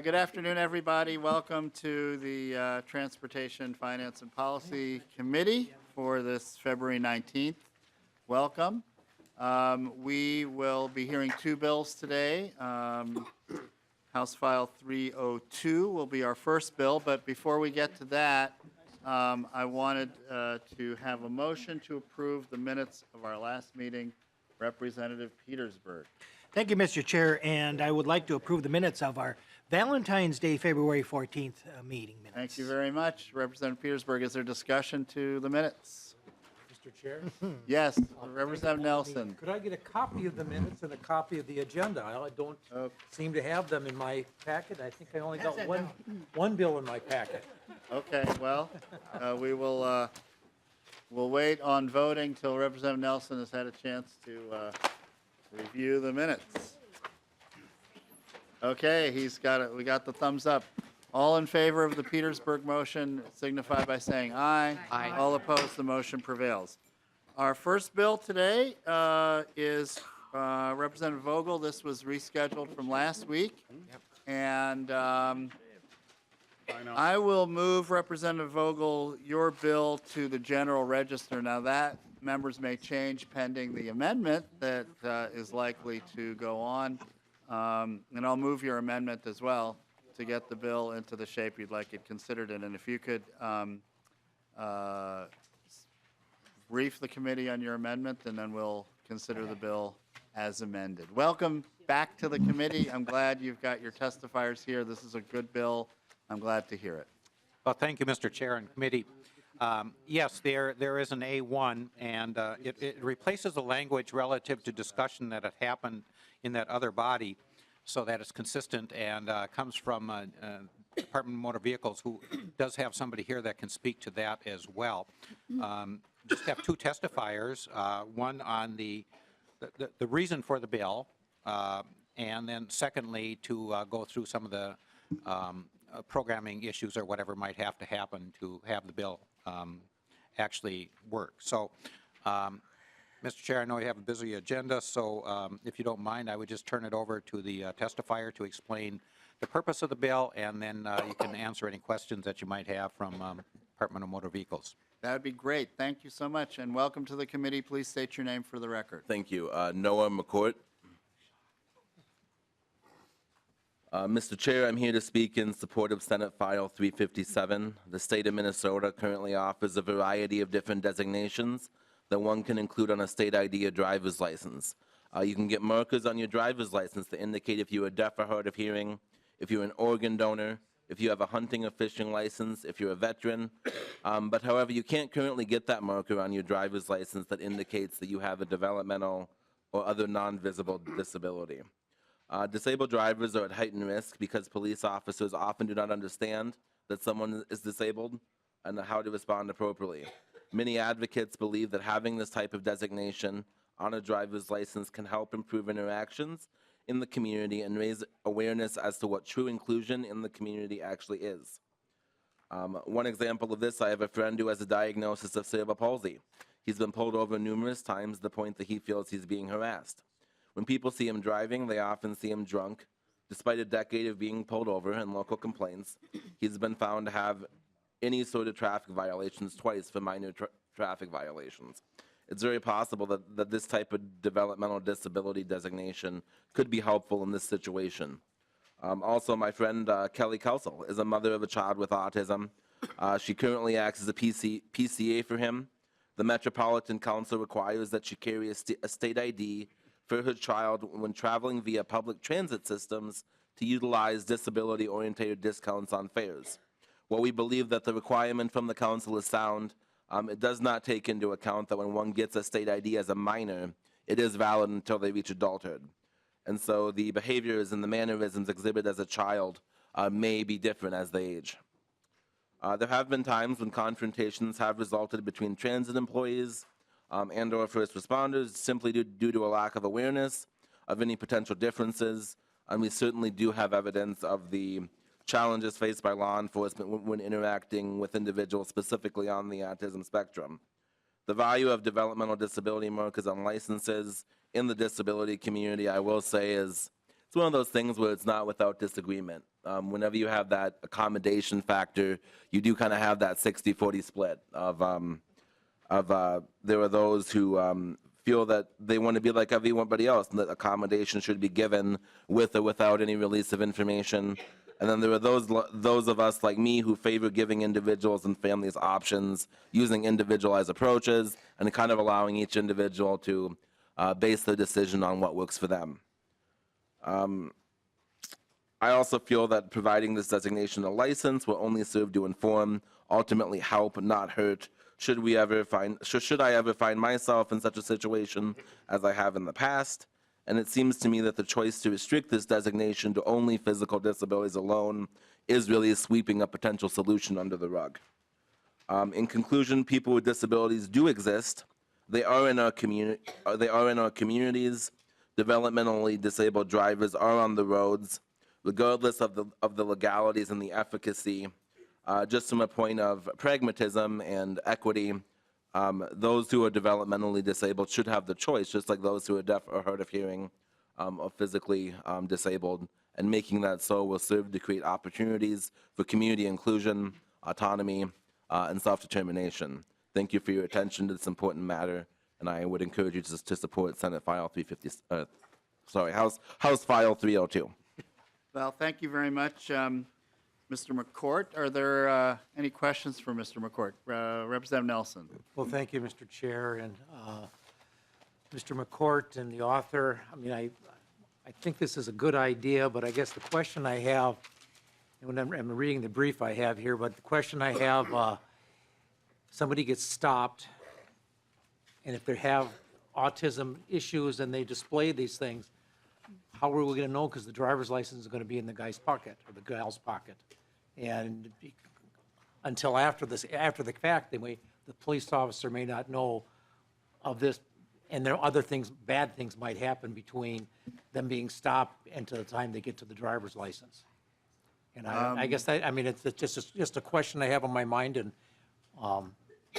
Good afternoon, everybody. Welcome to the Transportation, Finance, and Policy Committee for this February 19th. Welcome. We will be hearing two bills today. House File 302 will be our first bill, but before we get to that, I wanted to have a motion to approve the minutes of our last meeting. Representative Petersburg. Thank you, Mr. Chair, and I would like to approve the minutes of our Valentine's Day, February 14th meeting minutes. Thank you very much. Representative Petersburg, is there discussion to the minutes? Mr. Chair? Yes, Representative Nelson. Could I get a copy of the minutes and a copy of the agenda? I don't seem to have them in my packet. I think I only got one bill in my packet. Okay, well, we'll wait on voting till Representative Nelson has had a chance to review the minutes. Okay, he's got it. We got the thumbs up. All in favor of the Petersburg motion signify by saying aye. Aye. All opposed, the motion prevails. Our first bill today is Representative Vogel. This was rescheduled from last week. Yep. And I will move, Representative Vogel, your bill to the General Register. Now that members may change pending the amendment that is likely to go on. And I'll move your amendment as well to get the bill into the shape you'd like it considered in. And if you could brief the committee on your amendment, and then we'll consider the bill as amended. Welcome back to the committee. I'm glad you've got your testifiers here. This is a good bill. I'm glad to hear it. Well, thank you, Mr. Chair and committee. Yes, there is an A1, and it replaces the language relative to discussion that had happened in that other body so that it's consistent and comes from Department of Motor Vehicles, who does have somebody here that can speak to that as well. Just have two testifiers, one on the reason for the bill, and then secondly to go through some of the programming issues or whatever might have to happen to have the bill actually work. So, Mr. Chair, I know you have a busy agenda, so if you don't mind, I would just turn it over to the testifier to explain the purpose of the bill, and then you can answer any questions that you might have from Department of Motor Vehicles. That would be great. Thank you so much, and welcome to the committee. Please state your name for the record. Thank you. Noah McCourt. Mr. Chair, I'm here to speak in support of Senate File 357. The state of Minnesota currently offers a variety of different designations that one can include on a state ID or driver's license. You can get markers on your driver's license to indicate if you are deaf or hard of hearing, if you're an organ donor, if you have a hunting or fishing license, if you're a veteran. But however, you can't currently get that marker on your driver's license that indicates that you have a developmental or other non-visible disability. Disabled drivers are at heightened risk because police officers often do not understand that someone is disabled and how to respond appropriately. Many advocates believe that having this type of designation on a driver's license can help improve interactions in the community and raise awareness as to what true inclusion in the community actually is. One example of this, I have a friend who has a diagnosis of cerebral palsy. He's been pulled over numerous times to the point that he feels he's being harassed. When people see him driving, they often see him drunk. Despite a decade of being pulled over and local complaints, he's been found to have any sort of traffic violations twice for minor traffic violations. It's very possible that this type of developmental disability designation could be helpful in this situation. Also, my friend Kelly Kelsel is a mother of a child with autism. She currently acts as a PCA for him. The Metropolitan Council requires that she carry a state ID for her child when traveling via public transit systems to utilize disability-oriented discounts on fares. While we believe that the requirement from the council is sound, it does not take into account that when one gets a state ID as a minor, it is valid until they reach adulthood. And so the behaviors and the mannerisms exhibited as a child may be different as they age. There have been times when confrontations have resulted between transit employees and or first responders simply due to a lack of awareness of any potential differences. And we certainly do have evidence of the challenges faced by law enforcement when interacting with individuals specifically on the autism spectrum. The value of developmental disability markers on licenses in the disability community, I will say, is it's one of those things where it's not without disagreement. whenever you have that accommodation factor, you do kind of have that 60-40 split of there are those who feel that they want to be like everybody else and that accommodation should be given with or without any release of information. And then there are those of us like me who favor giving individuals and families options, using individualized approaches, and kind of allowing each individual to base their decision on what works for them. I also feel that providing this designation a license will only serve to inform, ultimately help, not hurt, should I ever find myself in such a situation as I have in the past. And it seems to me that the choice to restrict this designation to only physical disabilities alone is really sweeping a potential solution under the rug. In conclusion, people with disabilities do exist. They are in our communities. Developmentally disabled drivers are on the roads, regardless of the legalities and the efficacy. Just from a point of pragmatism and equity, those who are developmentally disabled should have the choice, just like those who are deaf or hard of hearing or physically disabled. And making that so will serve to create opportunities for community inclusion, autonomy, and self-determination. Thank you for your attention to this important matter, and I would encourage you to support Senate File 350. House File 302. Well, thank you very much, Mr. McCourt. Are there any questions for Mr. McCourt? Representative Nelson. Well, thank you, Mr. Chair, and Mr. McCourt and the author. I mean, I think this is a good idea, but I guess the question I have, and when I'm reading the brief I have here, but the question I have, somebody gets stopped, and if they have autism issues and they display these things, how are we going to know? Because the driver's license is going to be in the guy's pocket or the gal's pocket. And until after the fact, the police officer may not know of this, and there are other things, bad things might happen between them being stopped and to the time they get to the driver's license. And I guess that, I mean, it's just a question I have on my mind, and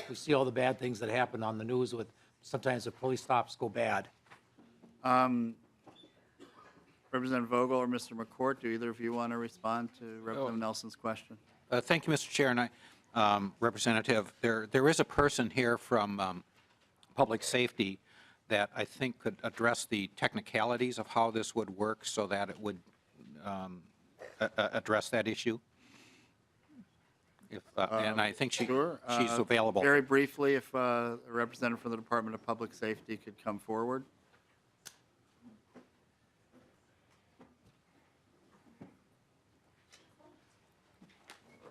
we see all the bad things that happen on the news with sometimes the police stops go bad. Representative Vogel or Mr. McCourt, do either of you want to respond to Representative Nelson's question? Thank you, Mr. Chair, and Representative, there is a person here from Public Safety that I think could address the technicalities of how this would work so that it would address that issue. And I think she's available. Very briefly, if a representative from the Department of Public Safety could come forward.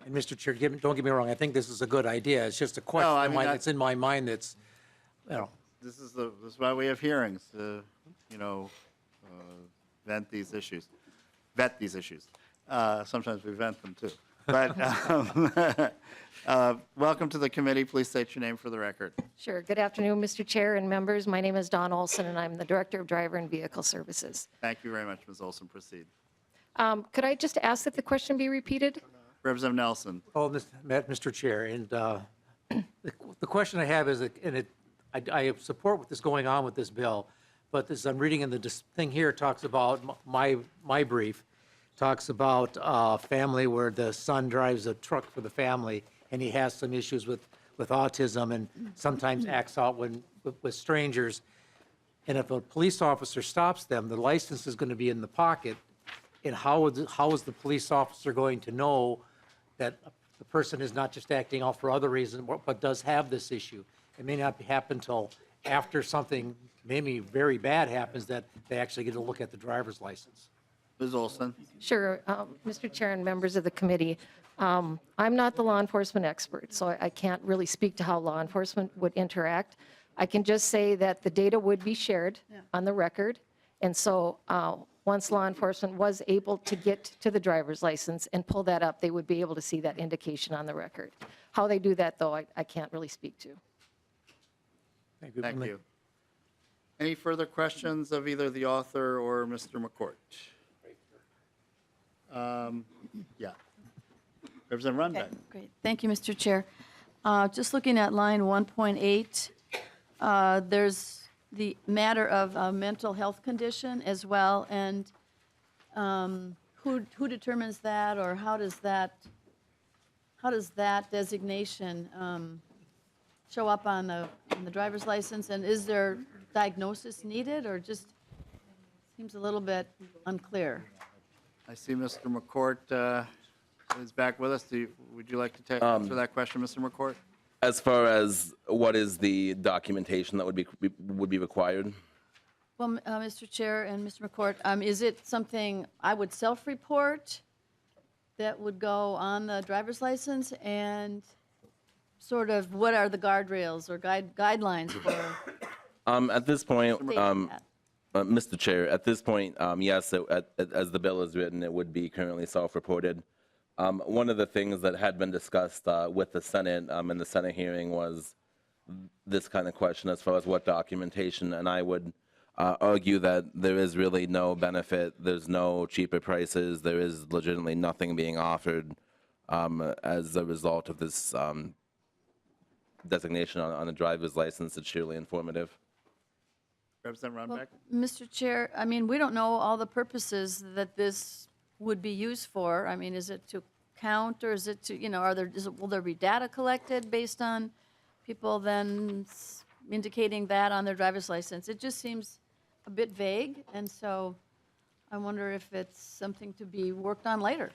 And Mr. Chair, don't get me wrong, I think this is a good idea. It's just a question that's in my mind that's, you know. This is why we have hearings, to, vet these issues. Sometimes we vent them too. But welcome to the committee. Please state your name for the record. Sure. Good afternoon, Mr. Chair and members. My name is Dawn Olson, and I'm the Director of Driver and Vehicle Services. Thank you very much, Ms. Olson. Proceed. Could I just ask that the question be repeated? Representative Nelson. Oh, Mr. Chair, and the question I have is, I support what is going on with this bill, but as I'm reading in the thing here, it talks about, my brief, talks about a family where the son drives a truck for the family, and he has some issues with autism and sometimes acts out with strangers. And if a police officer stops them, the license is going to be in the pocket, and how is the police officer going to know that the person is not just acting out for other reasons, but does have this issue? It may not happen until after something maybe very bad happens that they actually get to look at the driver's license. Ms. Olson. Sure. Mr. Chair and members of the committee, I'm not the law enforcement expert, so I can't really speak to how law enforcement would interact. I can just say that the data would be shared on the record, and so once law enforcement was able to get to the driver's license and pull that up, they would be able to see that indication on the record. How they do that, though, I can't really speak to. Thank you. Any further questions of either the author or Mr. McCourt? Yeah. Representative Runbeck. Okay, great. Thank you, Mr. Chair. Just looking at line 1.8, there's the matter of a mental health condition as well, and who determines that, or how does that designation show up on the driver's license? And is there diagnosis needed, or just seems a little bit unclear? I see Mr. McCourt is back with us. Would you like to answer that question, Mr. McCourt? As far as what is the documentation that would be required? Well, Mr. Chair and Mr. McCourt, is it something I would self-report that would go on the driver's license? And sort of what are the guardrails or guidelines for At this point, stating that? Mr. Chair, at this point, yes, as the bill is written, it would be currently self-reported. One of the things that had been discussed with the Senate in the Senate hearing was this kind of question as far as what documentation, and I would argue that there is really no benefit, there's no cheaper prices, there is legitimately nothing being offered as a result of this designation on a driver's license. It's surely informative. Representative Well, Runbeck? Mr. Chair, I mean, we don't know all the purposes that this would be used for. I mean, is it to count, or is it to, will there be data collected based on people then indicating that on their driver's license? It just seems a bit vague, and so I wonder if it's something to be worked on later.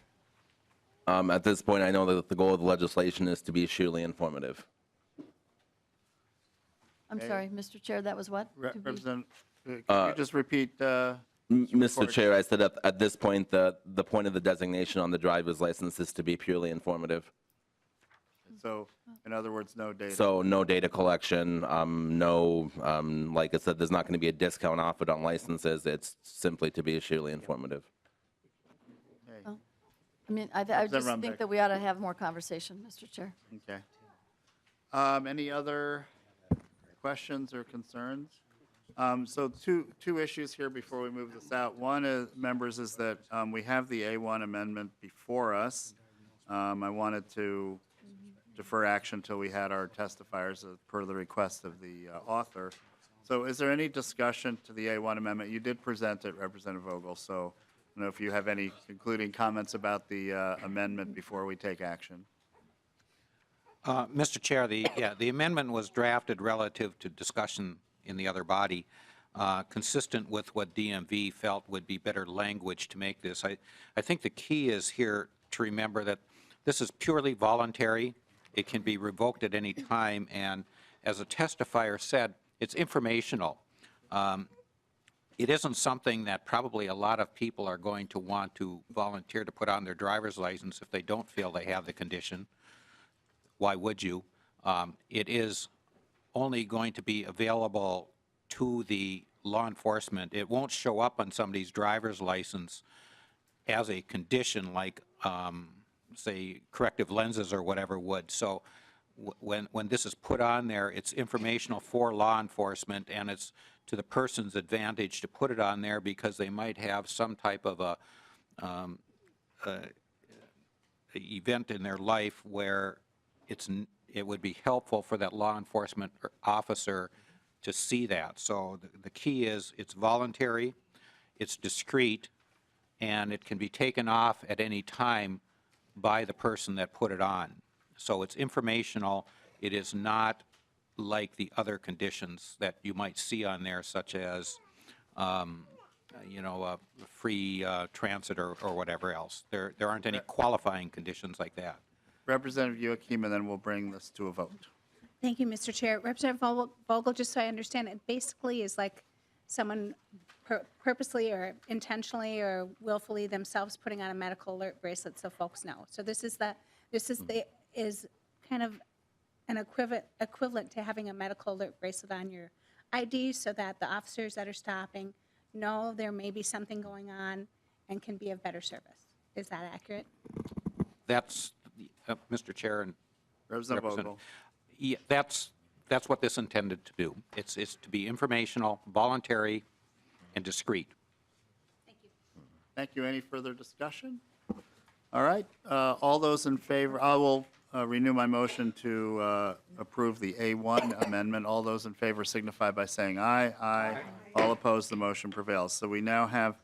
At this point, I know that the goal of the legislation is to be surely informative. I'm Okay. sorry, Mr. Chair, that was what? To be- Representative, could you just repeat? Mr. McCourt. Chair, I said at this point, the point of the designation on the driver's license is to be purely informative. So, in other words, no data. So no data collection, no, like I said, there's not going to be a discount offered on licenses. It's simply to be surely informative. Okay. I mean, I just Representative think Runbeck. that we ought to have more conversation, Mr. Chair. Okay. Any other questions or concerns? So two issues here before we move this out. One, members, is that we have the A1 amendment before us. I wanted to defer action until we had our testifiers per the request of the author. So is there any discussion to the A1 amendment? You did present it, Representative Vogel, so I don't know if you have any concluding comments about the amendment before we take action. Mr. Chair, the amendment was drafted relative to discussion in the other body, consistent with what DMV felt would be better language to make this. I think the key is here to remember that this is purely voluntary. It can be revoked at any time, and as a testifier said, it's informational. It isn't something that probably a lot of people are going to want to volunteer to put on their driver's license if they don't feel they have the condition. Why would you? It is only going to be available to the law enforcement. It won't show up on somebody's driver's license as a condition like, say, corrective lenses or whatever would. So when this is put on there, it's informational for law enforcement, and it's to the person's advantage to put it on there because they might have some type of a event in their life where it would be helpful for that law enforcement officer to see that. So the key is it's voluntary, it's discreet, and it can be taken off at any time by the person that put it on. So it's informational. It is not like the other conditions that you might see on there, such as, free transit or whatever else. There aren't any qualifying conditions like that. Representative Joachim, and then we'll bring this to a vote. Thank you, Mr. Chair. Representative Vogel, just so I understand, it basically is like someone purposely or intentionally or willfully themselves putting on a medical alert bracelet so folks know. So this is kind of an equivalent to having a medical alert bracelet on your ID so that the officers that are stopping know there may be something going on and can be of better service. Is that accurate? That's, Mr. Chair and Representative Vogel. Yeah, that's what this intended to do. It's to be informational, voluntary, and discreet. Thank you. Any further discussion? All right. All those in favor, I will renew my motion to approve the A1 amendment. All those in favor signify by saying aye. Aye. All opposed, the motion prevails. So we now have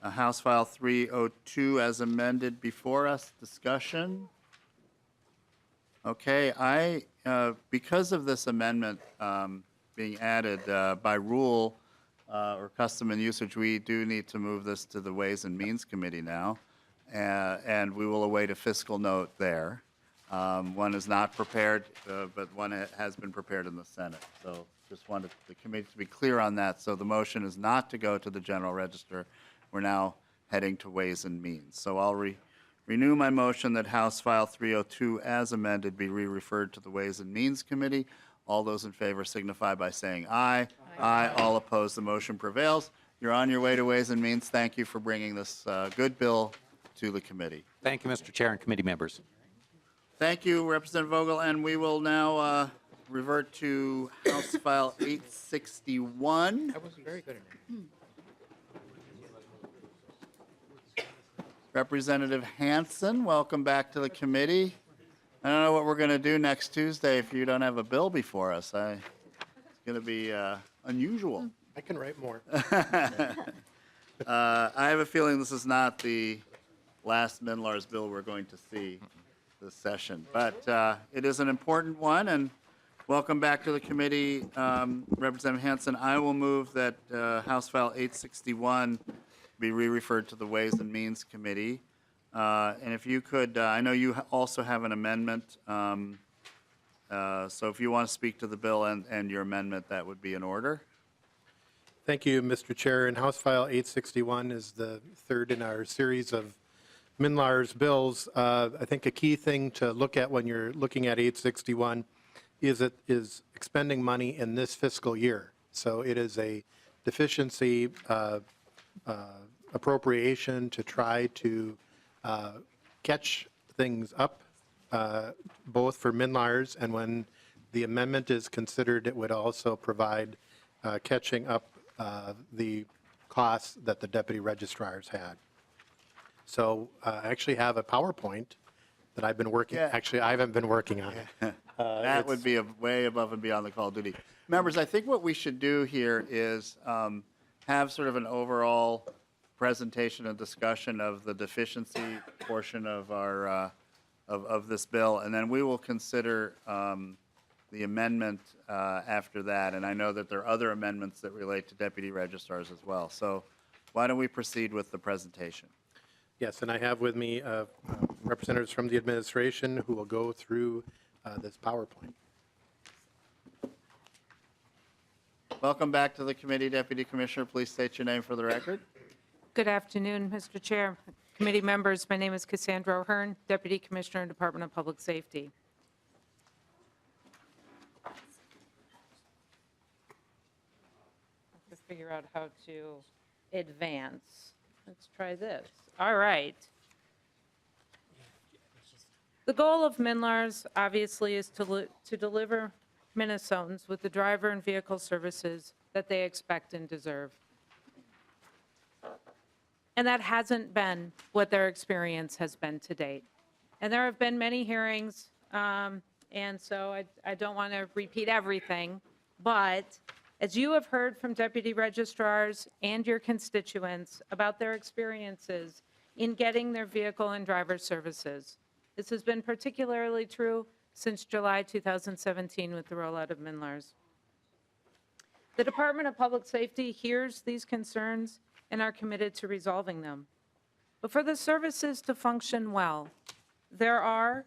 House File 302 as amended before us. Discussion? Okay, because of this amendment being added by rule or custom and usage, we do need to move this to the Ways and Means Committee now, and we will await a fiscal note there. One is not prepared, but one has been prepared in the Senate. So just wanted the committee to be clear on that. So the motion is not to go to the General Register. We're now heading to Ways and Means. So I'll renew my motion that House File 302 as amended be re-referred to the Ways and Means Committee. All those in favor signify by saying aye. Aye. All opposed, the motion prevails. You're on your way to Ways and Means. Thank you for bringing this good bill to the committee. Thank you, Mr. Chair and committee members. Thank you, Representative Vogel, and we will now revert to House File 861. I was very good at it. Representative Hansen, welcome back to the committee. I don't know what we're going to do next Tuesday if you don't have a bill before us. It's going to be unusual. I can write more. I have a feeling this is not the last MNLARS bill we're going to see this session, but it is an important one, and welcome back to the committee, Representative Hansen. I will move that House File 861 be re-referred to the Ways and Means Committee. And if you could, I know you also have an amendment, so if you want to speak to the bill and your amendment, that would be in order. Thank you, Mr. Chair. And House File 861 is the third in our series of MNLARS bills. I think a key thing to look at when you're looking at 861 is it is expending money in this fiscal year. So it is a deficiency appropriation to try to catch things up, both for MNLARS, and when the amendment is considered, it would also provide catching up the costs that the deputy registrars had. So I actually have a PowerPoint that I've been working, Yeah. actually I haven't been working on it. That would be way above and beyond the call of duty. Members, I think what we should do here is have sort of an overall presentation and discussion of the deficiency portion of our of this bill, and then we will consider the amendment after that. And I know that there are other amendments that relate to deputy registrars as well. So why don't we proceed with the presentation? Yes, and I have with me representatives from the administration who will go through this PowerPoint. Welcome back to the committee, Deputy Commissioner. Please state your name for the record. Good afternoon, Mr. Chair, committee members. My name is Cassandra O'Hearn, Deputy Commissioner, Department of Public Safety. I have to figure out how to advance. Let's try this. All right. The goal of MNLARS obviously is to deliver Minnesotans with the driver and vehicle services that they expect and deserve. And that hasn't been what their experience has been to date. And there have been many hearings, and so I don't want to repeat everything, but as you have heard from deputy registrars and your constituents about their experiences in getting their vehicle and driver services, this has been particularly true since July 2017 with the rollout of MNLARS. The Department of Public Safety hears these concerns and are committed to resolving them. But for the services to function well, there are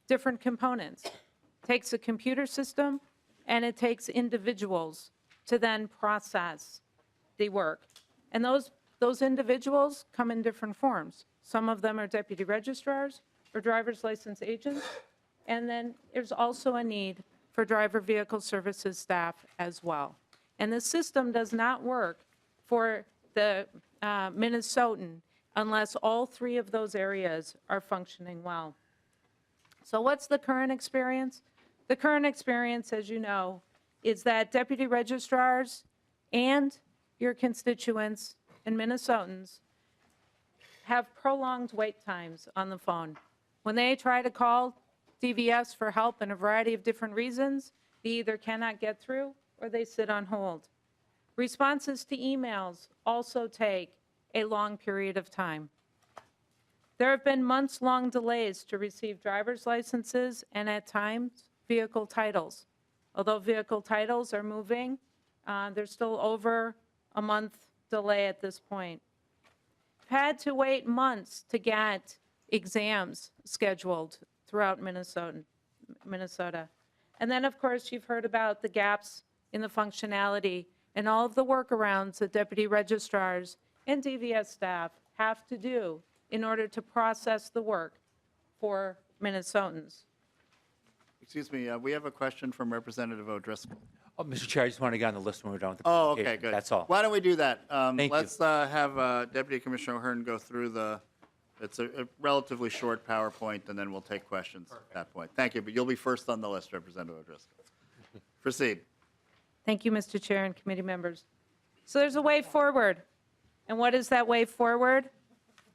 different components. It takes a computer system, and it takes individuals to then process the work. And those individuals come in different forms. Some of them are deputy registrars or driver's license agents, and then there's also a need for driver vehicle services staff as well. And the system does not work for the Minnesotan unless all three of those areas are functioning well. So what's the current experience? The current experience, as you know, is that deputy registrars and your constituents and Minnesotans have prolonged wait times on the phone. When they try to call DVS for help in a variety of different reasons, they either cannot get through or they sit on hold. Responses to emails also take a long period of time. There have been months-long delays to receive driver's licenses and at times vehicle titles. Although vehicle titles are moving, there's still over a month delay at this point. We've had to wait months to get exams scheduled throughout Minnesota. And then, of course, you've heard about the gaps in the functionality and all of the workarounds that deputy registrars and DVS staff have to do in order to process the work for Minnesotans. Excuse me, we have a question from Representative O'Driscoll. Oh, Mr. Chair, I just want to get on the list when we're done with the Oh, okay, presentation. good. That's all. Why don't we do that? Thank you. Let's have Deputy Commissioner O'Hearn go through it's a relatively short PowerPoint, and then we'll take questions at that point. Thank you, but you'll be first on the list, Representative O'Driscoll. Proceed. Thank you, Mr. Chair and committee members. So there's a way forward. And what is that way forward?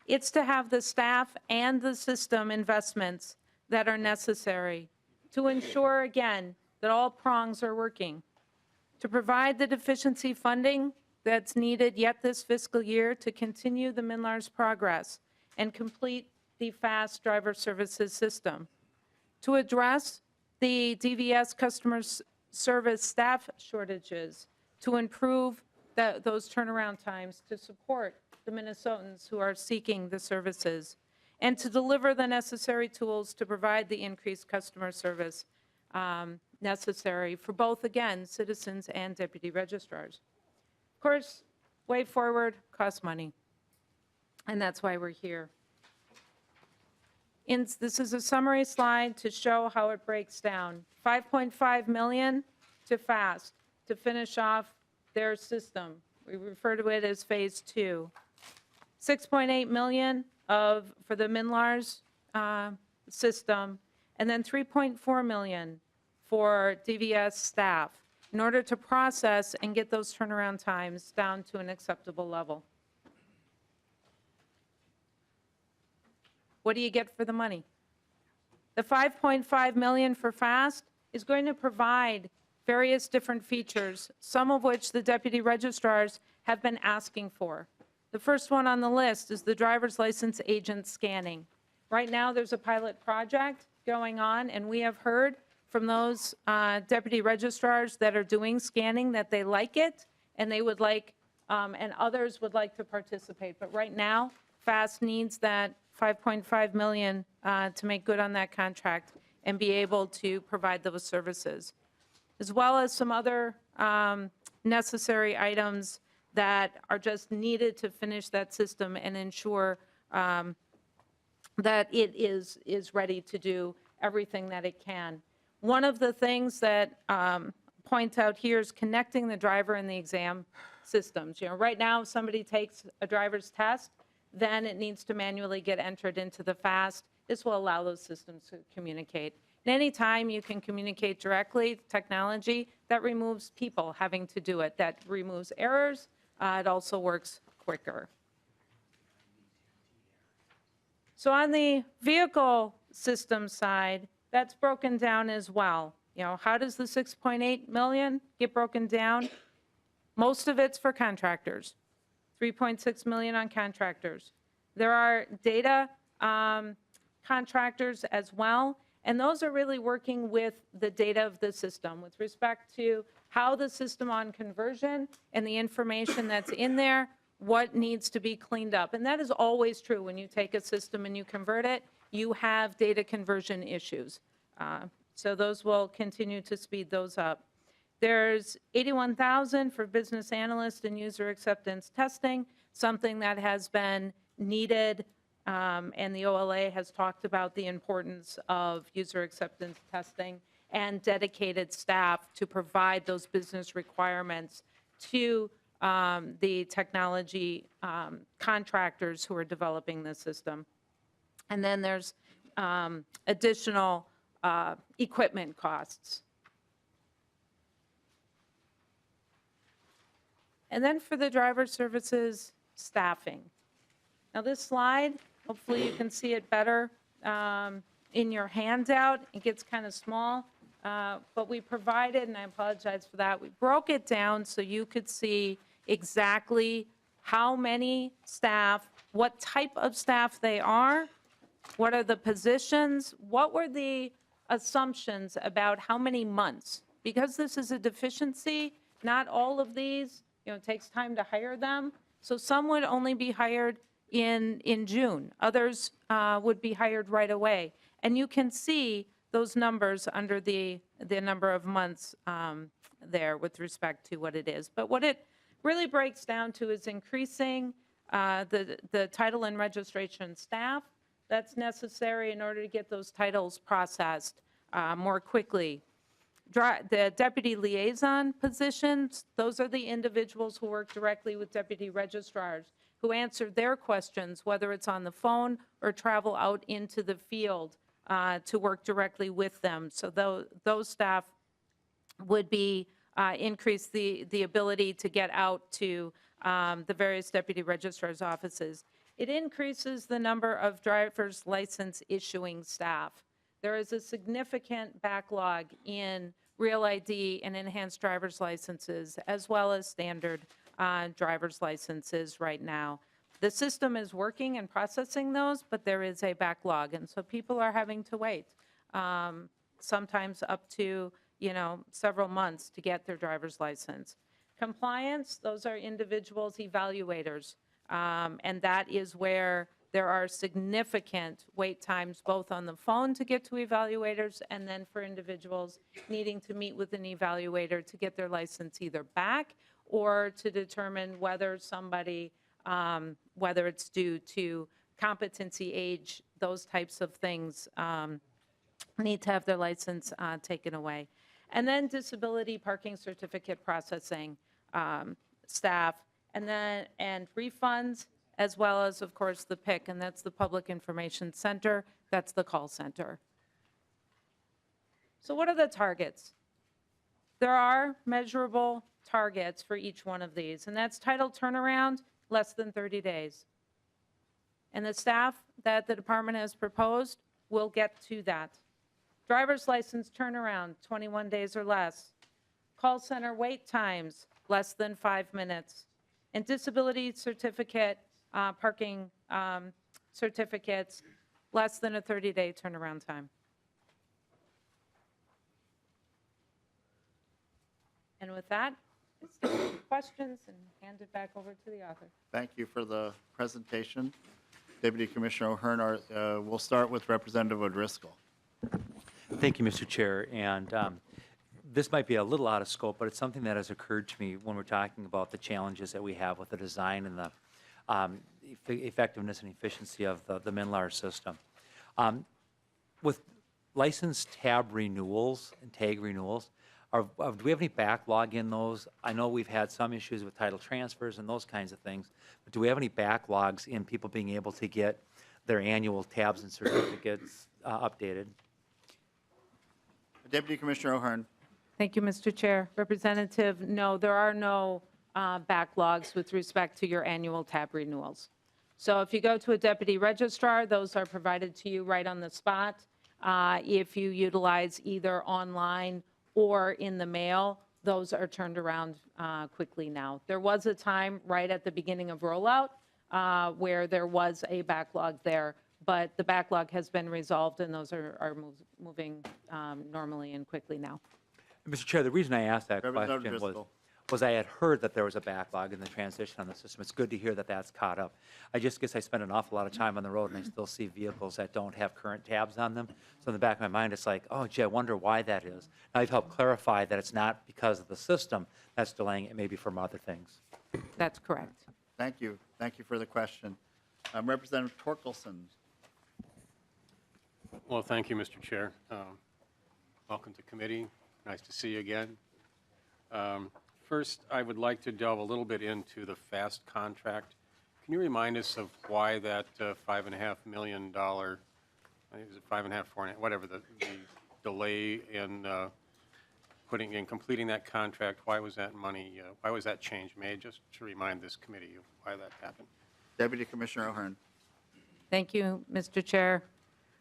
It's to have the staff and the system investments that are necessary to ensure, again, that all prongs are working, to provide the deficiency funding that's needed yet this fiscal year to continue the MNLARS progress and complete the fast driver services system, to address the DVS customer service staff shortages, to improve those turnaround times to support the Minnesotans who are seeking the services, and to deliver the necessary tools to provide the increased customer service necessary for both, again, citizens and deputy registrars. Of course, way forward costs money, and that's why we're here. This is a summary slide to show how it breaks down. $5.5 million to FAST to finish off their system. We refer to it as phase 2. $6.8 million for the MNLARS system, and then $3.4 million for DVS staff in order to process and get those turnaround times down to an acceptable level. What do you get for the money? The $5.5 million for FAST is going to provide various different features, some of which the deputy registrars have been asking for. The first one on the list is the driver's license agent scanning. Right now, there's a pilot project going on, and we have heard from those deputy registrars that are doing scanning that they like it, and they would like, and others would like to participate. But right now, FAST needs that $5.5 million to make good on that contract and be able to provide those services, as well as some other necessary items that are just needed to finish that system and ensure that it is ready to do everything that it can. One of the things that point out here is connecting the driver and the exam systems. You know, right now, if somebody takes a driver's test, then it needs to manually get entered into the FAST. This will allow those systems to communicate. And anytime you can communicate directly, technology, that removes people having to do it. That removes errors. It also works quicker. So on the vehicle system side, that's broken down as well. You know, how does the $6.8 million get broken down? Most of it's for contractors. $3.6 million on contractors. There are data contractors as well, and those are really working with the data of the system with respect to how the system on conversion and the information that's in there, what needs to be cleaned up. And that is always true when you take a system and you convert it, you have data conversion issues. So those will continue to speed those up. There's $81,000 for business analyst and user acceptance testing, something that has been needed, and the OLA has talked about the importance of user acceptance testing and dedicated staff to provide those business requirements to the technology contractors who are developing the system. And then there's additional equipment costs. And then for the driver services staffing. Now this slide, hopefully you can see it better in your handout. It gets kind of small, but we provided, and I apologize for that, we broke it down so you could see exactly how many staff, what type of staff they are, what are the positions, what were the assumptions about how many months? Because this is a deficiency, not all of these, it takes time to hire them. So some would only be hired in June. Others would be hired right away. And you can see those numbers under the number of months there with respect to what it is. But what it really breaks down to is increasing the title and registration staff that's necessary in order to get those titles processed more quickly. The deputy liaison positions, those are the individuals who work directly with deputy registrars, who answer their questions, whether it's on the phone or travel out into the field to work directly with them. So those staff would be increase the ability to get out to the various deputy registrars' offices. It increases the number of driver's license issuing staff. There is a significant backlog in Real ID and enhanced driver's licenses, as well as standard driver's licenses right now. The system is working and processing those, but there is a backlog, and so people are having to wait, sometimes up to several months to get their driver's license. Compliance, those are individuals evaluators, and that is where there are significant wait times, both on the phone to get to evaluators and then for individuals needing to meet with an evaluator to get their license either back or to determine whether somebody, whether it's due to competency, age, those types of things, need to have their license taken away. And then disability parking certificate processing staff, and refunds, as well as, of course, the PIC, and that's the Public Information Center. That's the call center. So what are the targets? There are measurable targets for each one of these, and that's title turnaround, less than 30 days. And the staff that the department has proposed will get to that. Driver's license turnaround, 21 days or less. Call center wait times, less than 5 minutes. And disability certificate, parking certificates, less than a 30-day turnaround time. And with that, let's take questions and hand it back over to the author. Thank you for the presentation. Deputy Commissioner O'Hearn, we'll start with Representative O'Driscoll. Thank you, Mr. Chair. And this might be a little out of scope, but it's something that has occurred to me when we're talking about the challenges that we have with the design and the effectiveness and efficiency of the MNLARS system. With license tab renewals and tag renewals, do we have any backlog in those? I know we've had some issues with title transfers and those kinds of things, but do we have any backlogs in people being able to get their annual tabs and certificates updated? Deputy Commissioner O'Hearn. Thank you, Mr. Chair. Representative, no, there are no backlogs with respect to your annual tab renewals. So if you go to a deputy registrar, those are provided to you right on the spot. If you utilize either online or in the mail, those are turned around quickly now. There was a time right at the beginning of rollout where there was a backlog there, but the backlog has been resolved and those are moving normally and quickly now. Mr. Chair, the reason I asked that Representative question Driscoll. was I had heard that there was a backlog in the transition on the system. It's good to hear that that's caught up. I just guess I spend an awful lot of time on the road, and I still see vehicles that don't have current tabs on them. So in the back of my mind, it's like, oh, gee, I wonder why that is. Now you've helped clarify that it's not because of the system that's delaying it, maybe from other things. That's correct. Thank you. Thank you for the question. Representative Torkelson. Well, thank you, Mr. Chair. Welcome to committee. Nice to see you again. First, I would like to delve a little bit into the FAST contract. Can you remind us of why that $5.5 million, I think it was 5.5, 4.5, whatever, the delay in completing that contract? Why was that money, why was that change made? Just to remind this committee of why that happened. Deputy Commissioner O'Hearn. Thank you, Mr. Chair.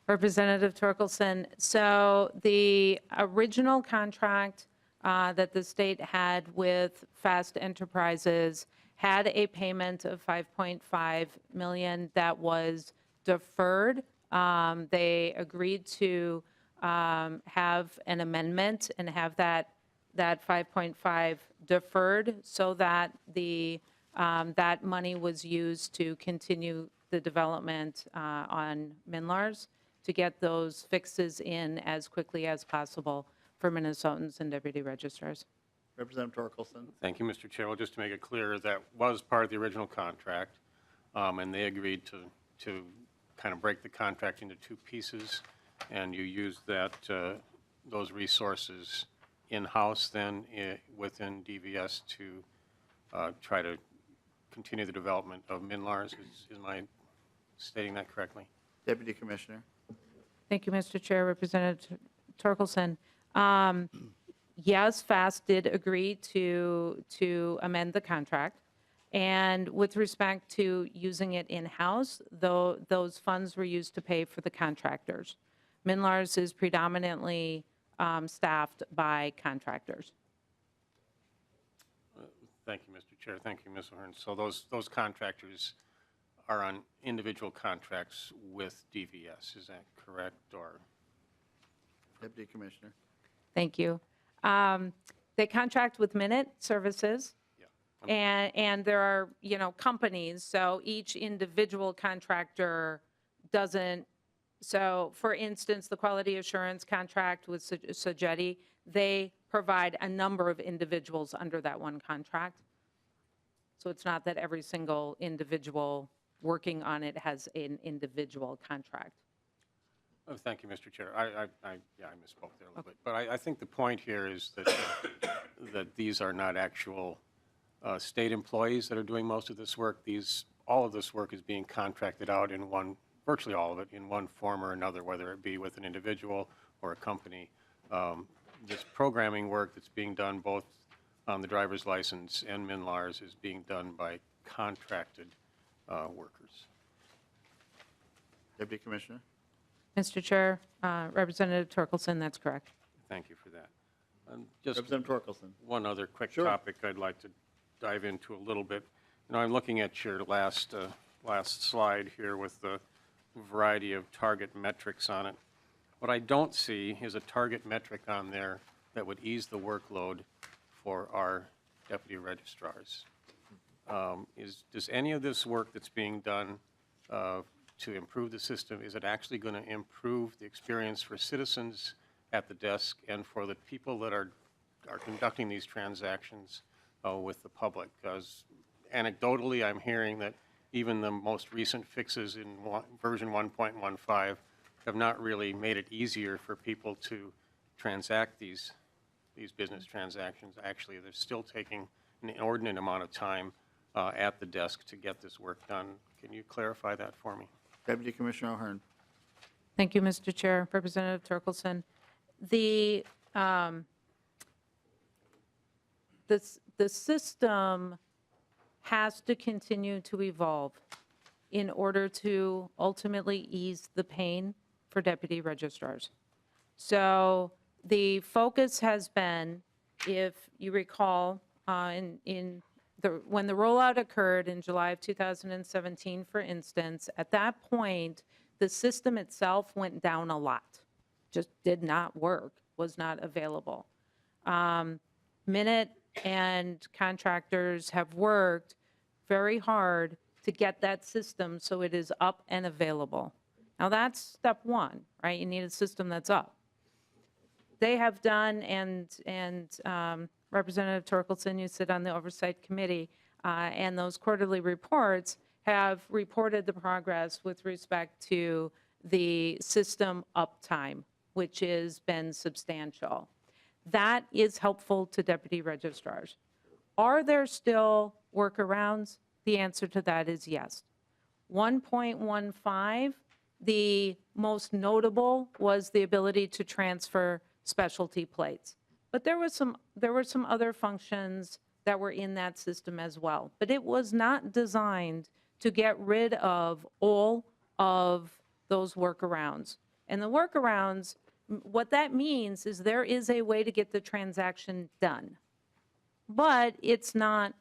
Representative Torkelson, so the original contract that the state had with Fast Enterprises had a payment of 5.5 million that was deferred. They agreed to have an amendment and have that 5.5 deferred so that that money was used to continue the development on MNLARS to get those fixes in as quickly as possible for Minnesotans and deputy registrars. Representative Torkelson. Thank you, Mr. Chair. Well, just to make it clear, that was part of the original contract, and they agreed to kind of break the contract into two pieces, and you used those resources in-house then within DVS to try to continue the development of MNLARS. Is my stating that correctly? Deputy Commissioner. Thank you, Mr. Chair. Representative Torkelson. Yes, FAST did agree to amend the contract. And with respect to using it in-house, those funds were used to pay for the contractors. MNLARS is predominantly staffed by contractors. Thank you, Mr. Chair. Thank you, Ms. O'Hearn. So those contractors are on individual contracts with DVS, is that correct, or? Deputy Commissioner. Thank you. They contract with Minute Services. And there are, companies, so each individual contractor doesn't, so for instance, the quality assurance contract with Sogetti, they provide a number of individuals under that one contract. So it's not that every single individual working on it has an individual contract. Oh, thank you, Mr. Chair. I misspoke there a little bit. But I think the point here is that, that these are not actual state employees that are doing most of this work. All of this work is being contracted out in virtually all of it, in one form or another, whether it be with an individual or a company. This programming work that's being done both on the driver's license and MNLARS is being done by contracted workers. Deputy Commissioner. Mr. Chair, Representative Torkelson, that's correct. Thank you for that. Just Representative Torkelson. one other quick Sure. topic I'd like to dive into a little bit. I'm looking at your last slide here with the variety of target metrics on it. What I don't see is a target metric on there that would ease the workload for our deputy registrars. Does any of this work that's being done to improve the system, is it actually going to improve the experience for citizens at the desk and for the people that are conducting these transactions with the public? Because anecdotally, I'm hearing that even the most recent fixes in version 1.15 have not really made it easier for people to transact these business transactions. Actually, they're still taking an inordinate amount of time at the desk to get this work done. Can you clarify that for me? Deputy Commissioner O'Hearn. Thank you, Mr. Chair. Representative Torkelson. The system has to continue to evolve in order to ultimately ease the pain for deputy registrars. So the focus has been, if you recall, when the rollout occurred in July of 2017, for instance, at that point, the system itself went down a lot. Just did not work, was not available. Minute and contractors have worked very hard to get that system so it is up and available. Now that's step one, right? You need a system that's up. They have done, and Representative Torkelson, you sit on the Oversight Committee, and those quarterly reports have reported the progress with respect to the system uptime, which has been substantial. That is helpful to deputy registrars. Are there still workarounds? The answer to that is yes. 1.15, the most notable was the ability to transfer specialty plates. But there were some other functions that were in that system as well. But it was not designed to get rid of all of those workarounds. And the workarounds, what that means is there is a way to get the transaction done. But it's not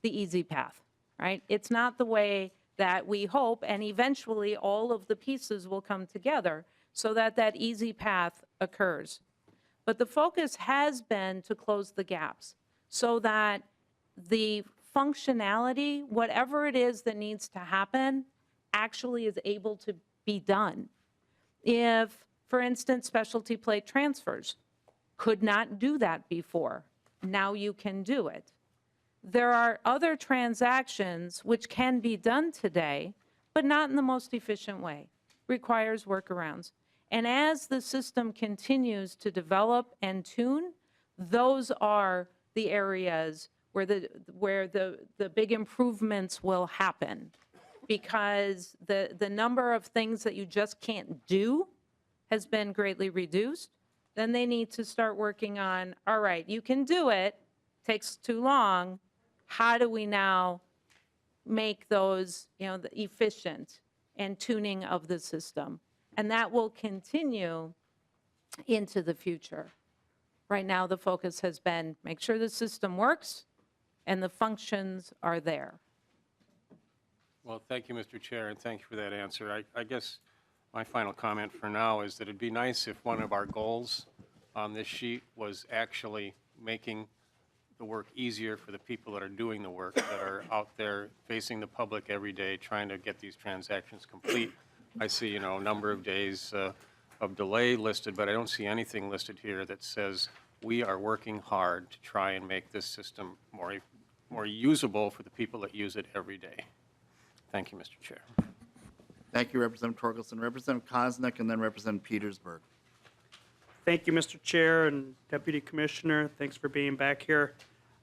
the easy path. right? It's not the way that we hope, and eventually all of the pieces will come together so that that easy path occurs. But the focus has been to close the gaps so that the functionality, whatever it is that needs to happen, actually is able to be done. If, for instance, specialty plate transfers could not do that before, now you can do it. There are other transactions which can be done today, but not in the most efficient way, requires workarounds. And as the system continues to develop and tune, those are the areas where the big improvements will happen, because the number of things that you just can't do has been greatly reduced. Then they need to start working on, all right, you can do it, takes too long. How do we now make those, the efficient and tuning of the system? And that will continue into the future. Right now, the focus has been make sure the system works and the functions are there. Well, thank you, Mr. Chair, and thank you for that answer. I guess my final comment for now is that it'd be nice if one of our goals on this sheet was actually making the work easier for the people that are doing the work, that are out there facing the public every day, trying to get these transactions complete. I see, a number of days of delay listed, but I don't see anything listed here that says we are working hard to try and make this system more usable for the people that use it every day. Thank you, Mr. Chair. Thank you, Representative Torkelson. Representative Koznick, and then Representative Petersburg. Thank you, Mr. Chair and Deputy Commissioner. Thanks for being back here.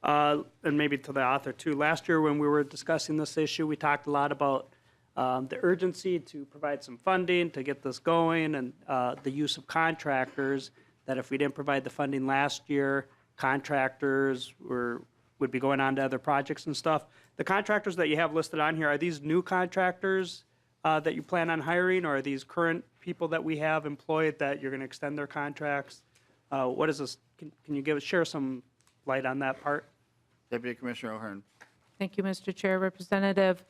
And maybe to the author, too. Last year, when we were discussing this issue, we talked a lot about the urgency to provide some funding to get this going, and the use of contractors, that if we didn't provide the funding last year, contractors would be going on to other projects and stuff. The contractors that you have listed on here, are these new contractors that you plan on hiring, or are these current people that we have employed that you're going to extend their contracts? What is this? Can you share some light on that part? Deputy Commissioner O'Hearn. Thank you, Mr. Chair. Representative,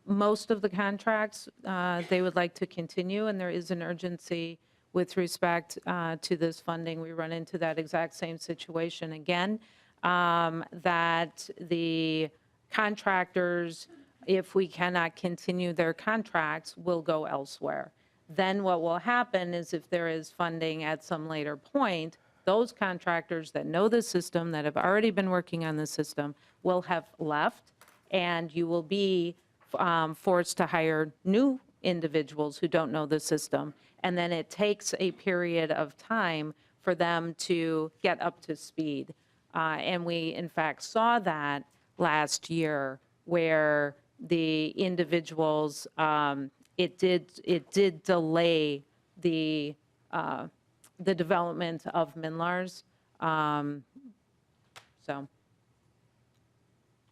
most of the contracts, they would like to continue, and there is an urgency with respect to this funding. We run into that exact same situation again, that the contractors, if we cannot continue their contracts, will go elsewhere. Then what will happen is, if there is funding at some later point, those contractors that know the system, that have already been working on the system, will have left, and you will be forced to hire new individuals who don't know the system. And then it takes a period of time for them to get up to speed. And we, in fact, saw that last year, where the individuals, it did delay the development of MNLARS. So.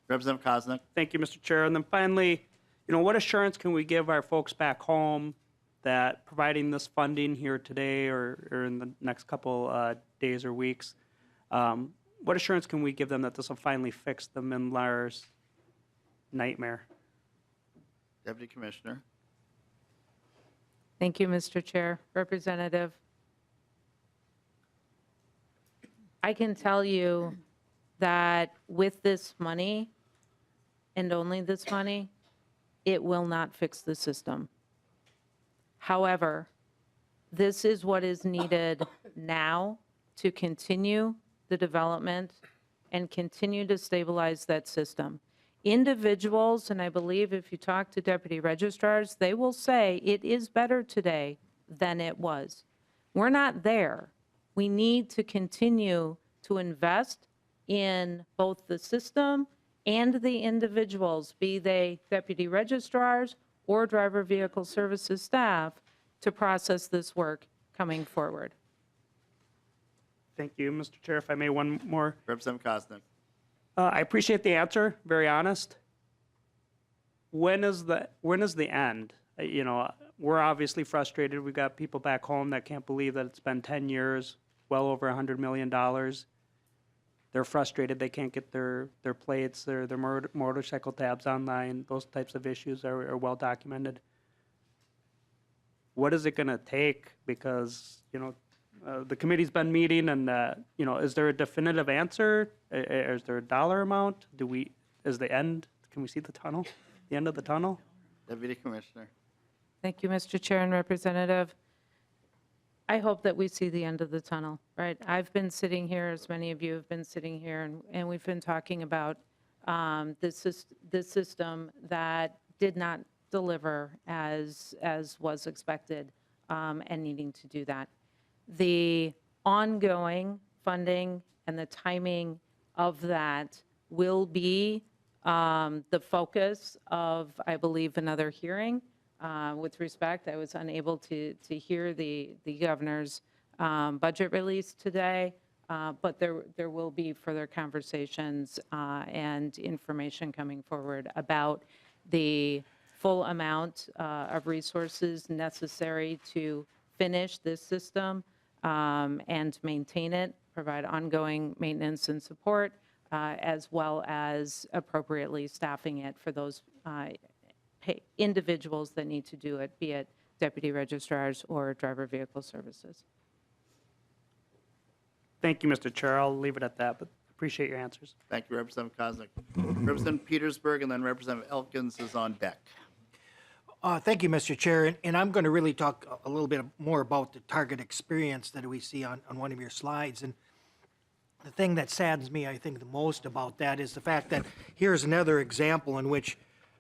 Representative Koznick. Thank you, Mr. Chair. And then finally, what assurance can we give our folks back home that providing this funding here today or in the next couple days or weeks, what assurance can we give them that this will finally fix the MNLARS nightmare? Deputy Commissioner. Thank you, Mr. Chair. Representative, I can tell you that with this money, and only this money, it will not fix the system. However, this is what is needed now to continue the development and continue to stabilize that system. Individuals, and I believe if you talk to deputy registrars, they will say it is better today than it was. We're not there. We need to continue to invest in both the system and the individuals, be they deputy registrars or driver vehicle services staff, to process this work coming forward. Thank you, Mr. Chair. If I may, one more. Representative Koznick. I appreciate the answer, very honest. When is the end? We're obviously frustrated. We've got people back home that can't believe that it's been 10 years, well over $100 million. they're frustrated, they can't get their plates, their motorcycle tabs online, those types of issues are well documented. What is it going to take? Because, the committee's been meeting and, is there a definitive answer? Is there a dollar amount? Is the end, can we see the tunnel, the end of the tunnel? Deputy Commissioner. Thank you, Mr. Chair and Representative. I hope that we see the end of the tunnel, right? I've been sitting here, as many of you have been sitting here, and we've been talking about this system that did not deliver as was expected, and needing to do that. The ongoing funding and the timing of that will be the focus of, I believe, another hearing. With respect, I was unable to hear the governor's budget release today, but there will be further conversations and information coming forward about the full amount of resources necessary to finish this system and maintain it, provide ongoing maintenance and support, as well as appropriately staffing it for those individuals that need to do it, be it deputy registrars or driver vehicle services. Thank you, Mr. Chair. I'll leave it at that, but appreciate your answers. Thank you, Representative Koznick. Representative Petersburg, and then Representative Elkins is on deck. Thank you, Mr. Chair, and I'm going to really talk a little bit more about the target experience that we see on one of your slides. And the thing that saddens me, I think, the most about that is the fact that here's another example in which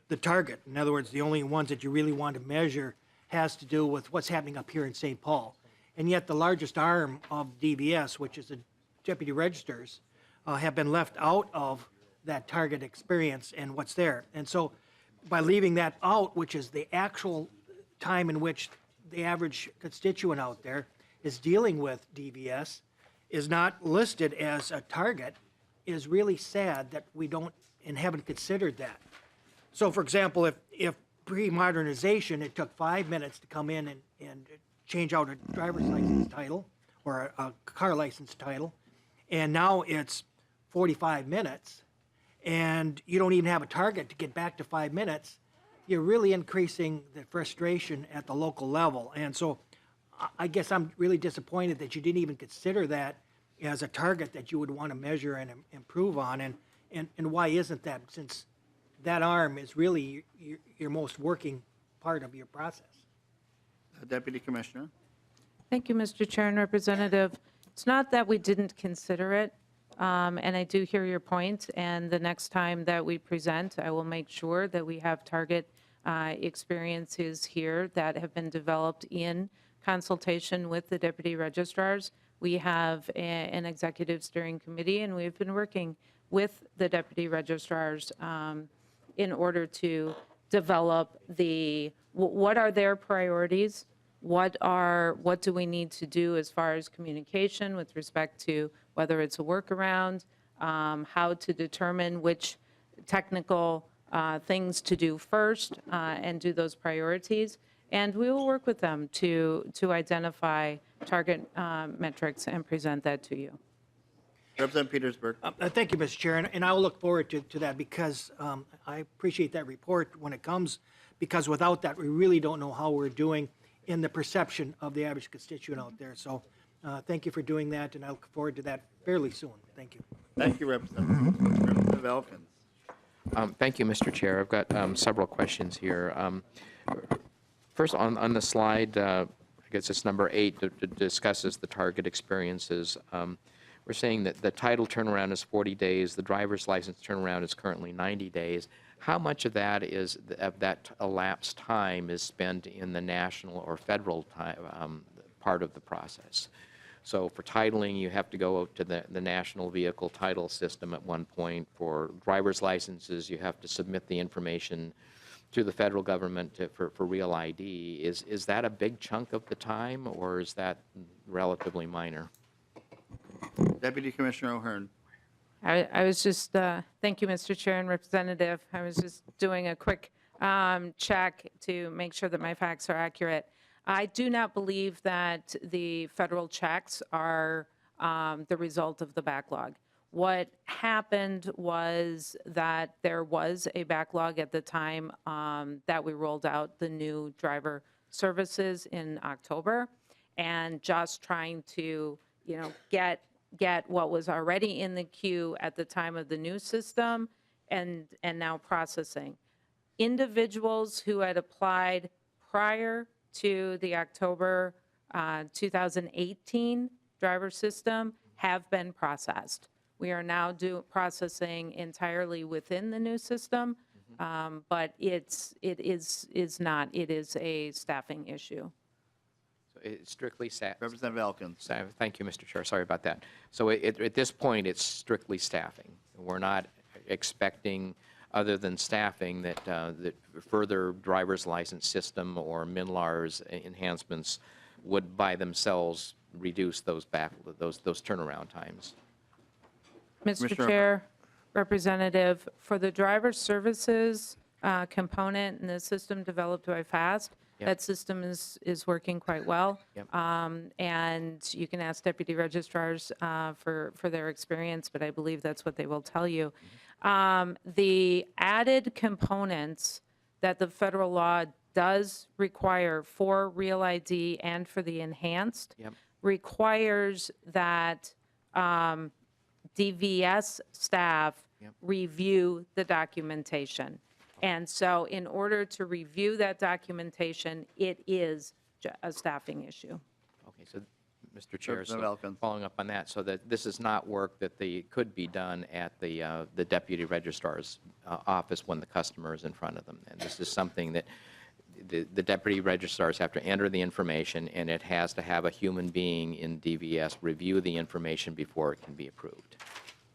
the target, in other words, the only ones that you really want to measure, has to do with what's happening up here in St. Paul. And yet the largest arm of DVS, which is the deputy registers, have been left out of that target experience and what's there. And so by leaving that out, which is the actual time in which the average constituent out there is dealing with DVS, is not listed as a target, is really sad that we don't and haven't considered that. So, for example, if pre-modernization, it took 5 minutes to come in and change out a driver's license title or a car license title, and now it's 45 minutes, and you don't even have a target to get back to 5 minutes, you're really increasing the frustration at the local level. And so I guess I'm really disappointed that you didn't even consider that as a target that you would want to measure and improve on. And why isn't that, since that arm is really your most working part of your process? Deputy Commissioner. Thank you, Mr. Chair and Representative. It's not that we didn't consider it, and I do hear your point, and the next time that we present, I will make sure that we have target experiences here that have been developed in consultation with the deputy registrars. We have an executive steering committee, and we've been working with the deputy registrars in order to develop what are their priorities, what do we need to do as far as communication with respect to whether it's a workaround, how to determine which technical things to do first and do those priorities. And we will work with them to identify target metrics and present that to you. Representative Petersburg. Thank you, Mr. Chair, and I will look forward to that because I appreciate that report when it comes, because without that, we really don't know how we're doing in the perception of the average constituent out there. So thank you for doing that, and I look forward to that fairly soon. Thank you. Thank you, Representative. Representative Elkins. Thank you, Mr. Chair. I've got several questions here. First, on the slide, I guess it's number 8, that discusses the target experiences. We're saying that the title turnaround is 40 days, the driver's license turnaround is currently 90 days. How much of that elapsed time is spent in the national or federal time, part of the process? So for titling, you have to go to the national vehicle title system at one point. For driver's licenses, you have to submit the information to the federal government for real ID. Is that a big chunk of the time, or is that relatively minor? Deputy Commissioner O'Hearn. I was just, thank you, Mr. Chair and Representative. I was just doing a quick check to make sure that my facts are accurate. I do not believe that the federal checks are the result of the backlog. What happened was that there was a backlog at the time that we rolled out the new driver services in October, and just trying to, get what was already in the queue at the time of the new system and now processing. Individuals who had applied prior to the October 2018 driver system have been processed. We are now processing entirely within the new system, but it is not. It is a staffing issue. So it's strictly Representative Elkins. Thank you, Mr. Chair. Sorry about that. So at this point, it's strictly staffing. We're not expecting, other than staffing, that further driver's license system or MNLARS enhancements would by themselves reduce those turnaround times. Mr. Commissioner- Chair, Representative, for the driver services component in the system developed by FAST, Yep. that system is working quite well. Yep. And you can ask deputy registrars for their experience, but I believe that's what they will tell you. The added components that the federal law does require for Real ID and for the enhanced Yep. requires that DVS staff Yep. review the documentation. And so in order to review that documentation, it is a staffing issue. Okay, so, Mr. Chair, Representative Elkins. following up on that, so that this is not work that could be done at the deputy registrar's office when the customer is in front of them. And this is something that the deputy registrars have to enter the information, and it has to have a human being in DVS review the information before it can be approved.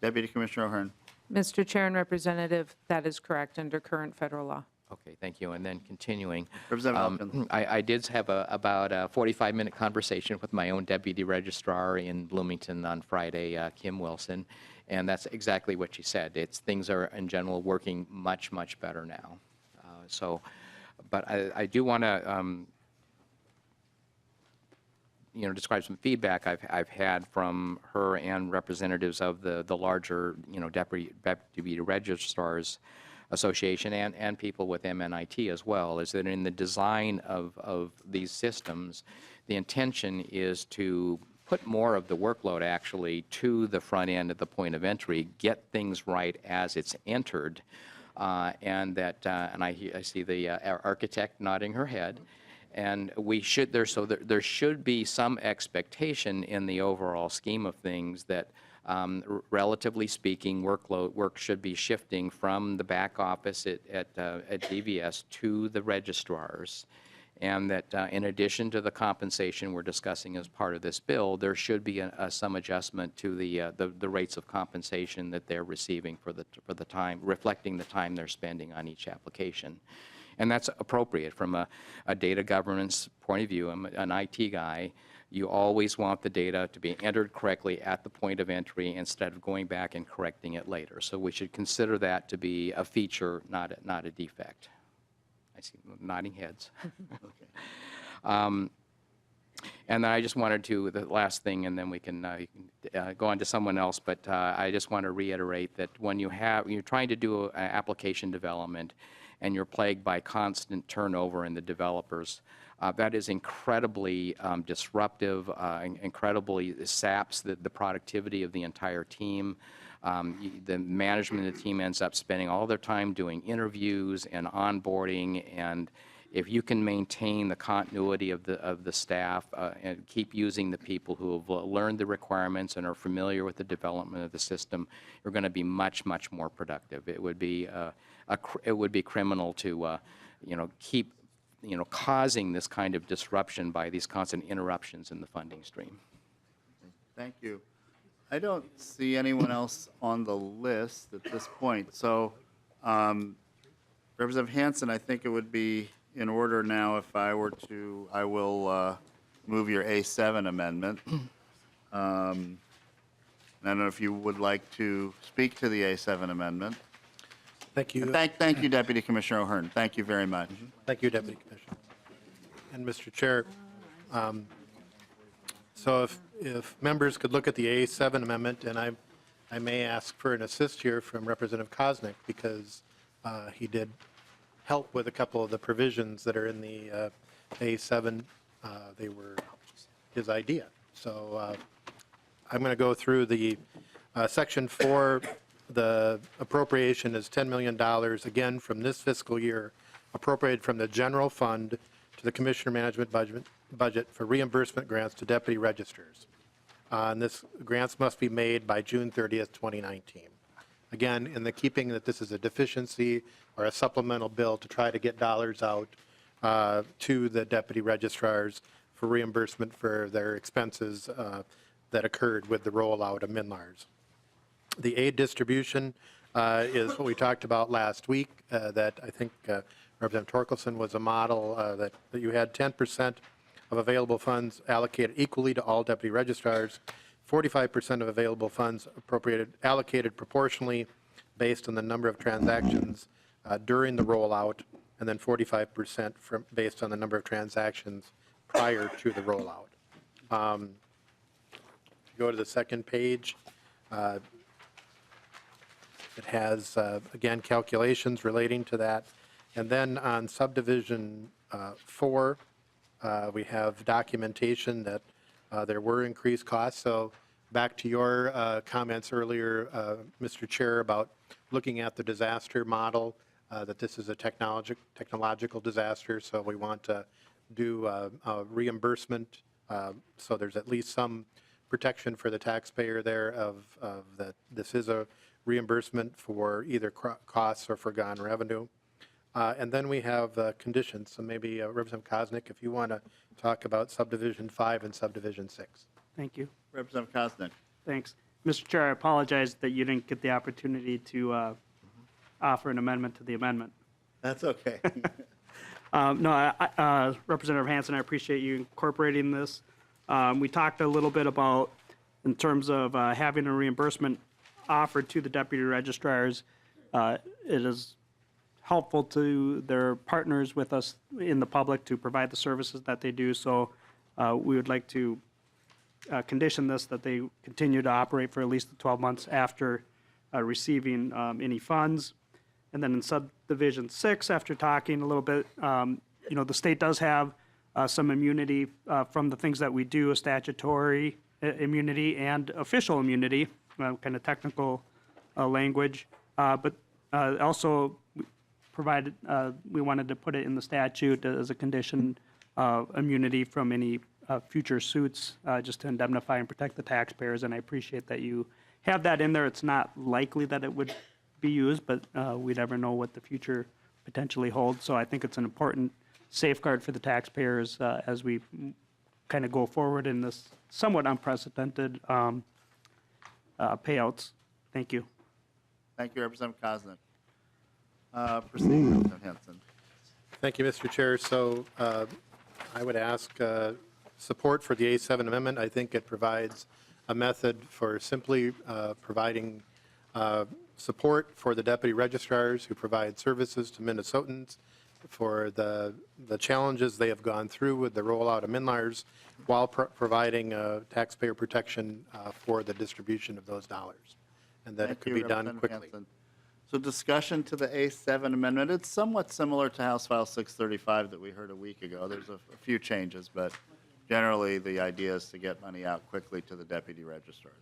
Deputy Commissioner O'Hearn. Mr. Chair and Representative, that is correct under current federal law. Okay, thank you. And then continuing, Representative Elkins. I did have about a 45-minute conversation with my own deputy registrar in Bloomington on Friday, Kim Wilson, and that's exactly what she said. Things are, in general, working much, much better now. But I do want to describe some feedback I've had from her and representatives of the larger, deputy registrars association and people with MNIT as well, is that in the design of these systems, the intention is to put more of the workload actually to the front end at the point of entry, get things right as it's entered, and I see the architect nodding her head. And there should be some expectation in the overall scheme of things that, relatively speaking, work should be shifting from the back office at DVS to the registrars, and that in addition to the compensation we're discussing as part of this bill, there should be some adjustment to the rates of compensation that they're receiving for the time, reflecting the time they're spending on each application. And that's appropriate from a data governance point of view. I'm an IT guy. You always want the data to be entered correctly at the point of entry instead of going back and correcting it later. So we should consider that to be a feature, not a defect. I see nodding heads. And then I just wanted to, the last thing, and then we can go on to someone else, but I just want to reiterate that when you're trying to do application development, and you're plagued by constant turnover in the developers, that is incredibly disruptive, incredibly saps the productivity of the entire team. The management of the team ends up spending all their time doing interviews and onboarding, and if you can maintain the continuity of the staff and keep using the people who have learned the requirements and are familiar with the development of the system, you're going to be much, much more productive. It would be criminal to keep causing this kind of disruption by these constant interruptions in the funding stream. Thank you. I don't see anyone else on the list at this point. So, Representative Hansen, I think it would be in order now if I were to, I will move your A7 amendment. I don't know if you would like to speak to the A7 amendment. Thank you. Thank you, Deputy Commissioner O'Hearn. Thank you very much. Thank you, Deputy Commissioner. And Mr. Chair, so if members could look at the A7 amendment, and I may ask for an assist here from Representative Koznick because he did help with a couple of the provisions that are in the A7. They were his idea. So I'm going to go through the Section 4. The appropriation is $10 million, again, from this fiscal year, appropriated from the general fund to the Commissioner Management budget for reimbursement grants to deputy registers. And this grants must be made by June 30th, 2019. Again, in the keeping that this is a deficiency or a supplemental bill to try to get dollars out to the deputy registrars for reimbursement for their expenses that occurred with the rollout of MNLARS. The aid distribution is what we talked about last week, that I think Representative Torkelson was a model that you had 10% of available funds allocated equally to all deputy registrars, 45% of available funds allocated proportionally based on the number of transactions during the rollout, and then 45% based on the number of transactions prior to the rollout. Go to the second page. It has, again, calculations relating to that. And then on subdivision 4, we have documentation that there were increased costs. So back to your comments earlier, Mr. Chair, about looking at the disaster model, that this is a technological disaster, so we want to do a reimbursement, so there's at least some protection for the taxpayer there of that this is a reimbursement for either costs or forgone revenue. And then we have conditions. So maybe Representative Koznick, if you want to talk about subdivision 5 and subdivision 6. Thank you. Representative Koznick. Thanks. Mr. Chair, I apologize that you didn't get the opportunity to offer an amendment to the amendment. That's okay. No, Representative Hansen, I appreciate you incorporating this. We talked a little bit about, in terms of having a reimbursement offered to the deputy registrars, it is helpful to their partners with us in the public to provide the services that they do. So we would like to condition this that they continue to operate for at least 12 months after receiving any funds. And then in subdivision 6, after talking a little bit, the state does have some immunity from the things that we do, a statutory immunity and official immunity, kind of technical language. But also provided, we wanted to put it in the statute as a condition of immunity from any future suits, just to indemnify and protect the taxpayers. And I appreciate that you have that in there. It's not likely that it would be used, but we never know what the future potentially holds. So I think it's an important safeguard for the taxpayers as we kind of go forward in this somewhat unprecedented payouts. Thank you. Thank you, Representative Koznick. Proceed, Representative Hansen. Thank you, Mr. Chair. So I would ask support for the A7 amendment. I think it provides a method for simply providing support for the deputy registrars who provide services to Minnesotans for the challenges they have gone through with the rollout of MNLARS, while providing taxpayer protection for the distribution of those dollars, and that it could be done quickly. Hansen. So discussion to the A7 amendment, it's somewhat similar to House File 635 that we heard a week ago. There's a few changes, but generally the idea is to get money out quickly to the deputy registrars.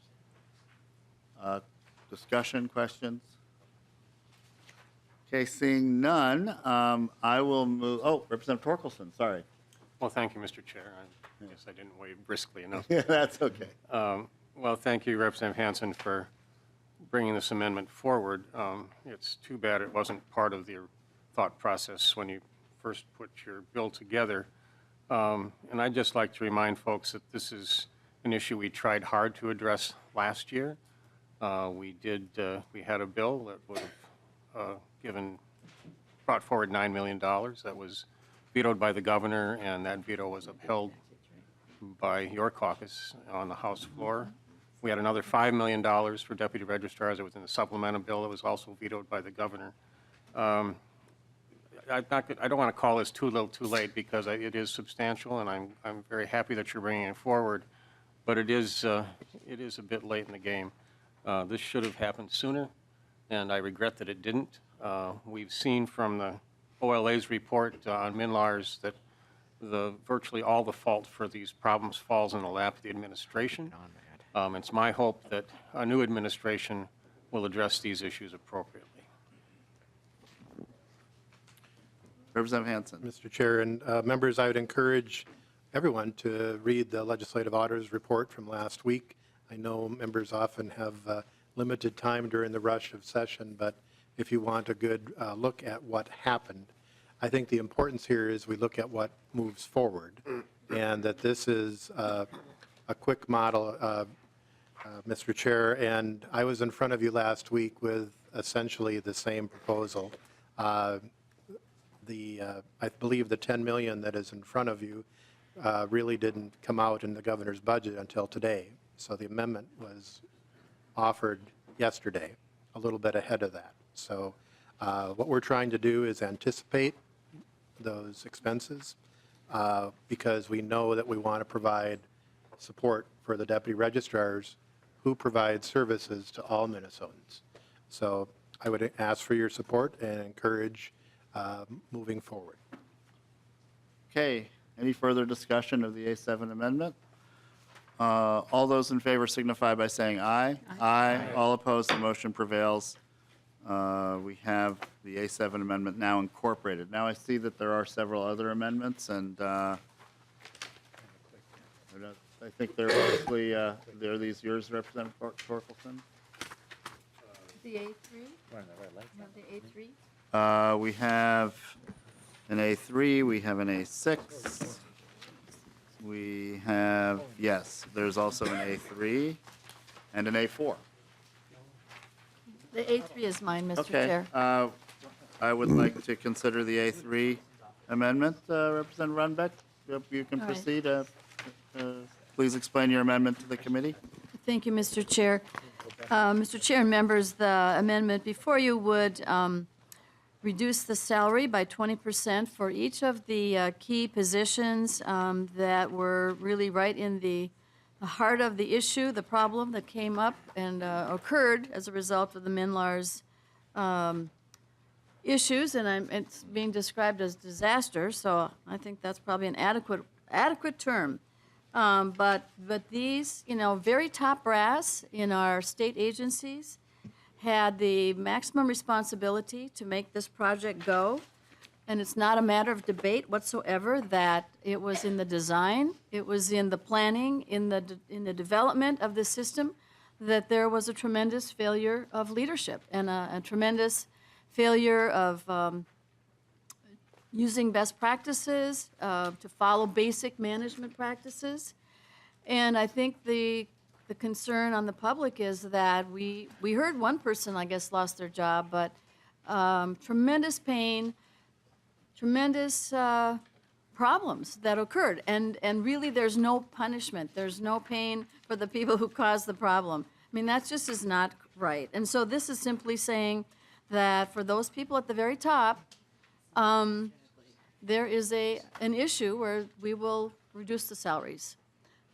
Discussion, questions? Okay, seeing none, I will move, Representative Torkelson, sorry. Well, thank you, Mr. Chair. I guess I didn't wave briskly enough. Yeah, that's okay. Well, thank you, Representative Hansen, for bringing this amendment forward. It's too bad it wasn't part of your thought process when you first put your bill together. And I'd just like to remind folks that this is an issue we tried hard to address last year. We had a bill that would have brought forward $9 million. That was vetoed by the governor, and that veto was upheld by your caucus on the House floor. We had another $5 million for deputy registrars that was in the supplemental bill that was also vetoed by the governor. I don't want to call this too little too late, because it is substantial, and I'm very happy that you're bringing it forward, but it is a bit late in the game. This should have happened sooner, and I regret that it didn't. We've seen from the OLA's report on MNLARS that virtually all the fault for these problems falls in the lap of the administration. It's my hope that a new administration will address these issues appropriately. Representative Hansen. Mr. Chair and members, I would encourage everyone to read the legislative auditor's report from last week. I know members often have limited time during the rush of session, but if you want a good look at what happened, I think the importance here is we look at what moves forward, and that this is a quick model, Mr. Chair, and I was in front of you last week with essentially the same proposal. I believe the 10 million that is in front of you really didn't come out in the governor's budget until today. So the amendment was offered yesterday, a little bit ahead of that. So what we're trying to do is anticipate those expenses because we know that we want to provide support for the deputy registrars who provide services to all Minnesotans. So I would ask for your support and encourage moving forward. Okay, any further discussion of the A7 amendment? All those in favor signify by saying aye. Aye. All opposed, the motion prevails. We have the A7 amendment now incorporated. Now I see that there are several other amendments, and I think they're mostly, are these yours, Representative Torkelson? The A3? You have the A3? We have an A3, we have an A6. We have, yes, there's also an A3 and an A4. The A3 is mine, Mr. Okay, Chair. I would like to consider the A3 amendment. Representative Runbeck, you can All right. proceed. Please explain your amendment to the committee. Thank you, Mr. Chair. Mr. Chair and members, the amendment before you would reduce the salary by 20% for each of the key positions that were really right in the heart of the issue, the problem that came up and occurred as a result of the MNLARS issues, and it's being described as disaster, so I think that's probably an adequate term. But these, very top brass in our state agencies had the maximum responsibility to make this project go. And it's not a matter of debate whatsoever that it was in the design, it was in the planning, in the development of the system, that there was a tremendous failure of leadership and a tremendous failure of using best practices, to follow basic management practices. And I think the concern on the public is that we heard one person, I guess, lost their job, but tremendous pain, tremendous problems that occurred. And really, there's no punishment. There's no pain for the people who caused the problem. I mean, that just is not right. And so this is simply saying that for those people at the very top, there is an issue where we will reduce the salaries.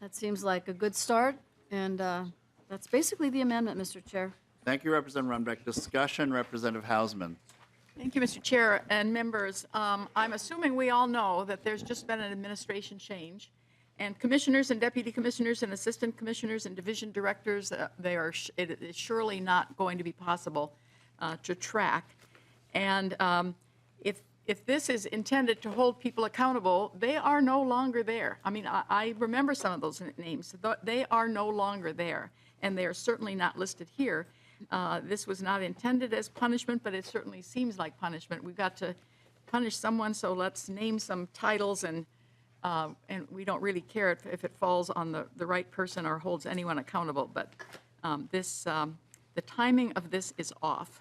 That seems like a good start, and that's basically the amendment, Mr. Chair. Thank you, Representative Runbeck. Discussion, Representative Hausman. Thank you, Mr. Chair and members. I'm assuming we all know that there's just been an administration change, and commissioners and deputy commissioners and assistant commissioners and division directors, it is surely not going to be possible to track. And if this is intended to hold people accountable, they are no longer there. I mean, I remember some of those names. They are no longer there, and they are certainly not listed here. This was not intended as punishment, but it certainly seems like punishment. We've got to punish someone, so let's name some titles, and we don't really care if it falls on the right person or holds anyone accountable. But the timing of this is off.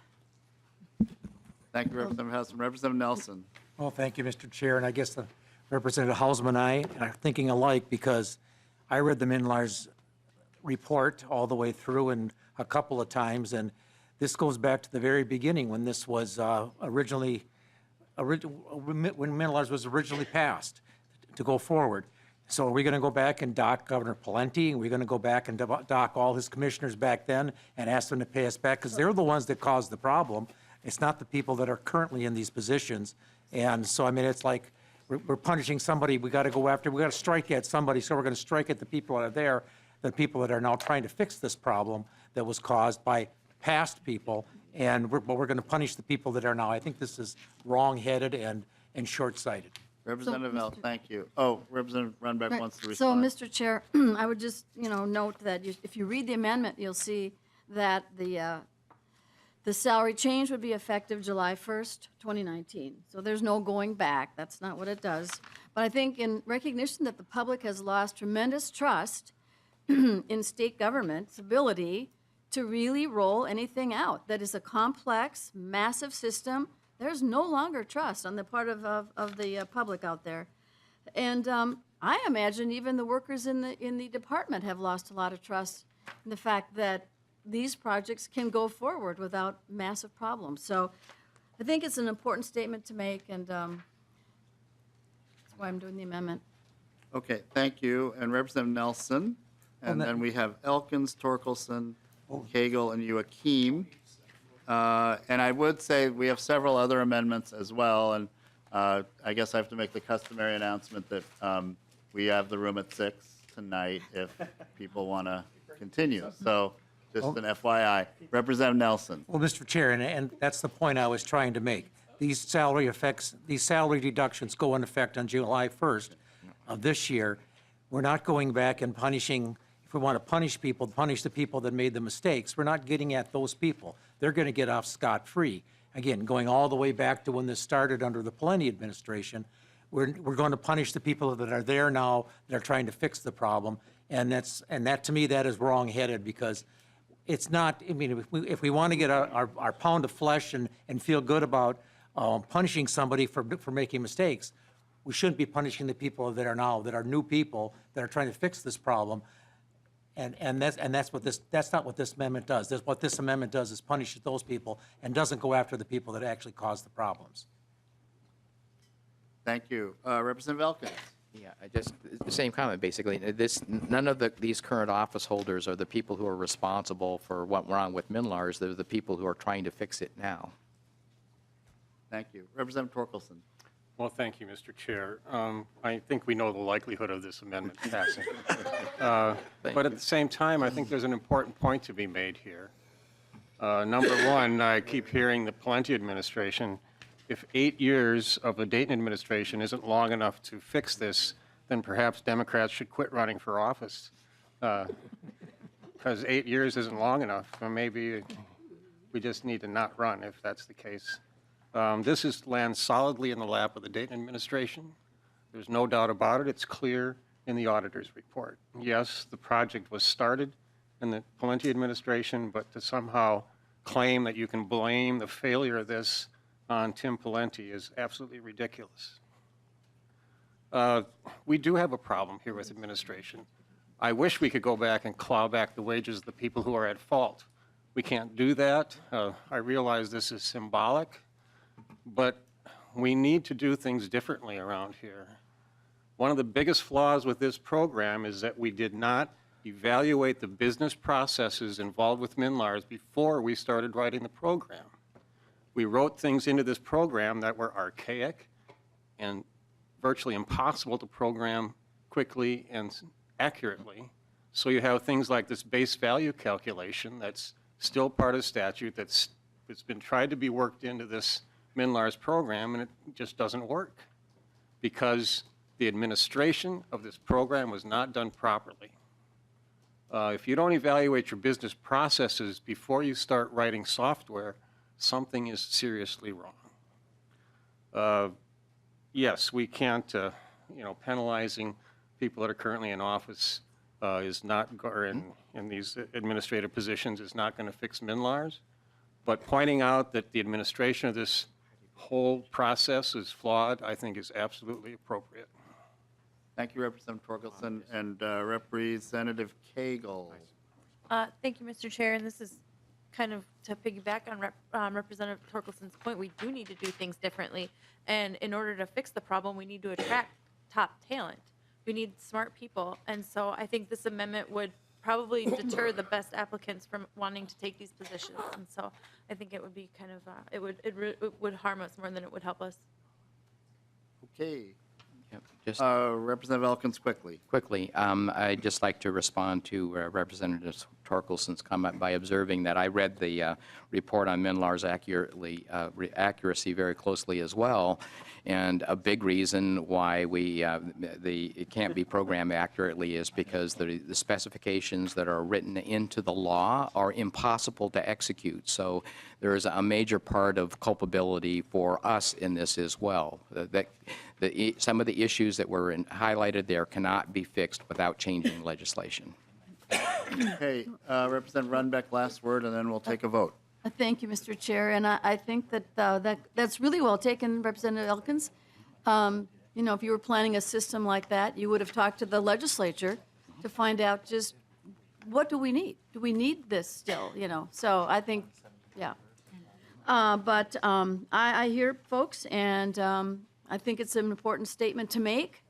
Thank you, Representative Hausman. Representative Nelson. Well, thank you, Mr. Chair, and I guess the Representative Hausman and I are thinking alike because I read the MNLARS report all the way through and a couple of times, and this goes back to the very beginning when this was when MNLARS was originally passed to go forward. So are we going to go back and dock Governor Pawlenty? Are we going to go back and dock all his commissioners back then and ask them to pay us back? Because they're the ones that caused the problem. It's not the people that are currently in these positions. And so, I mean, it's like we're punishing somebody, we got to strike at somebody, so we're going to strike at the people that are there, the people that are now trying to fix this problem that was caused by past people, but we're going to punish the people that are now. I think this is wrong-headed and short-sighted. Representative L, thank you. Oh, Representative Runbeck Right. wants to So, respond. Mr. Chair, I would just, note that if you read the amendment, you'll see that the salary change would be effective July 1st, 2019. So there's no going back. That's not what it does. But I think in recognition that the public has lost tremendous trust in state government's ability to really roll anything out that is a complex, massive system, there's no longer trust on the part of the public out there. And I imagine even the workers in the department have lost a lot of trust in the fact that these projects can go forward without massive problems. So I think it's an important statement to make, and that's why I'm doing the amendment. Okay, thank you. And Representative Nelson, and that- then we have Elkins, Torkelson, Cagle, and Joachim. And I would say we have several other amendments as well, and I guess I have to make the customary announcement that we have the room at 6 tonight if people want to continue. So just an FYI. Representative Nelson. Well, Mr. Chair, and that's the point I was trying to make. These salary deductions go in effect on July 1st of this year. We're not going back and punishing, if we want to punish people, punish the people that made the mistakes. We're not getting at those people. They're going to get off scot-free. Again, going all the way back to when this started under the Pawlenty administration, we're going to punish the people that are there now that are trying to fix the problem. And that to me, that is wrong-headed, because it's not, I mean, if we want to get our pound of flesh and feel good about punishing somebody for making mistakes, we shouldn't be punishing the people that are new people that are trying to fix this problem. And that's not what this amendment does. What this amendment does is punish those people and doesn't go after the people that actually caused the problems. Thank you. Representative Elkins. Yeah, just the same comment, basically. None of these current office holders are the people who are responsible for what went wrong with MNLARS. They're the people who are trying to fix it now. Thank you. Representative Torkelson. Well, thank you, Mr. Chair. I think we know the likelihood of this amendment passing. But at the same time, I think there's an important point to be made here. Number one, I keep hearing the Pawlenty administration, if 8 years of the Dayton administration isn't long enough to fix this, then perhaps Democrats should quit running for office. Because 8 years isn't long enough. Or maybe we just need to not run if that's the case. This lands solidly in the lap of the Dayton administration. There's no doubt about it. It's clear in the auditor's report. Yes, the project was started in the Pawlenty administration, but to somehow claim that you can blame the failure of this on Tim Pawlenty is absolutely ridiculous. We do have a problem here with administration. I wish we could go back and claw back the wages of the people who are at fault. We can't do that. I realize this is symbolic, but we need to do things differently around here. One of the biggest flaws with this program is that we did not evaluate the business processes involved with MNLARS before we started writing the program. We wrote things into this program that were archaic and virtually impossible to program quickly and accurately. So you have things like this base value calculation that's still part of statute it's been tried to be worked into this MNLARS program, and it just doesn't work because the administration of this program was not done properly. If you don't evaluate your business processes before you start writing software, something is seriously wrong. Yes, we can't, penalizing people that are currently in office is not, or in these administrative positions is not going to fix MNLARS, but pointing out that the administration of this whole process is flawed, I think is absolutely appropriate. Thank you, Representative Torkelson. And Representative Cagle. Thank you, Mr. Chair. And this is kind of to piggyback on Representative Torkelson's point. We do need to do things differently. And in order to fix the problem, we need to attract top talent. We need smart people. And so I think this amendment would probably deter the best applicants from wanting to take these positions. And so I think it would be kind of, it would harm us more than it would help us. Okay. Yep, just Representative Elkins, quickly. quickly, I'd just like to respond to Representative Torkelson's comment by observing that I read the report on MNLARS accuracy very closely as well, and a big reason why it can't be programmed accurately is because the specifications that are written into the law are impossible to execute. So there is a major part of culpability for us in this as well. Some of the issues that were highlighted there cannot be fixed without changing legislation. Okay, Representative Runbeck, last word, and then we'll take a vote. Thank you, Mr. Chair, and I think that that's really well taken, Representative Elkins. You know, if you were planning a system like that, you would have talked to the legislature to find out just what do we need? Do we need this still, you know? So I think, yeah. But I hear folks, and I think it's an important statement to make.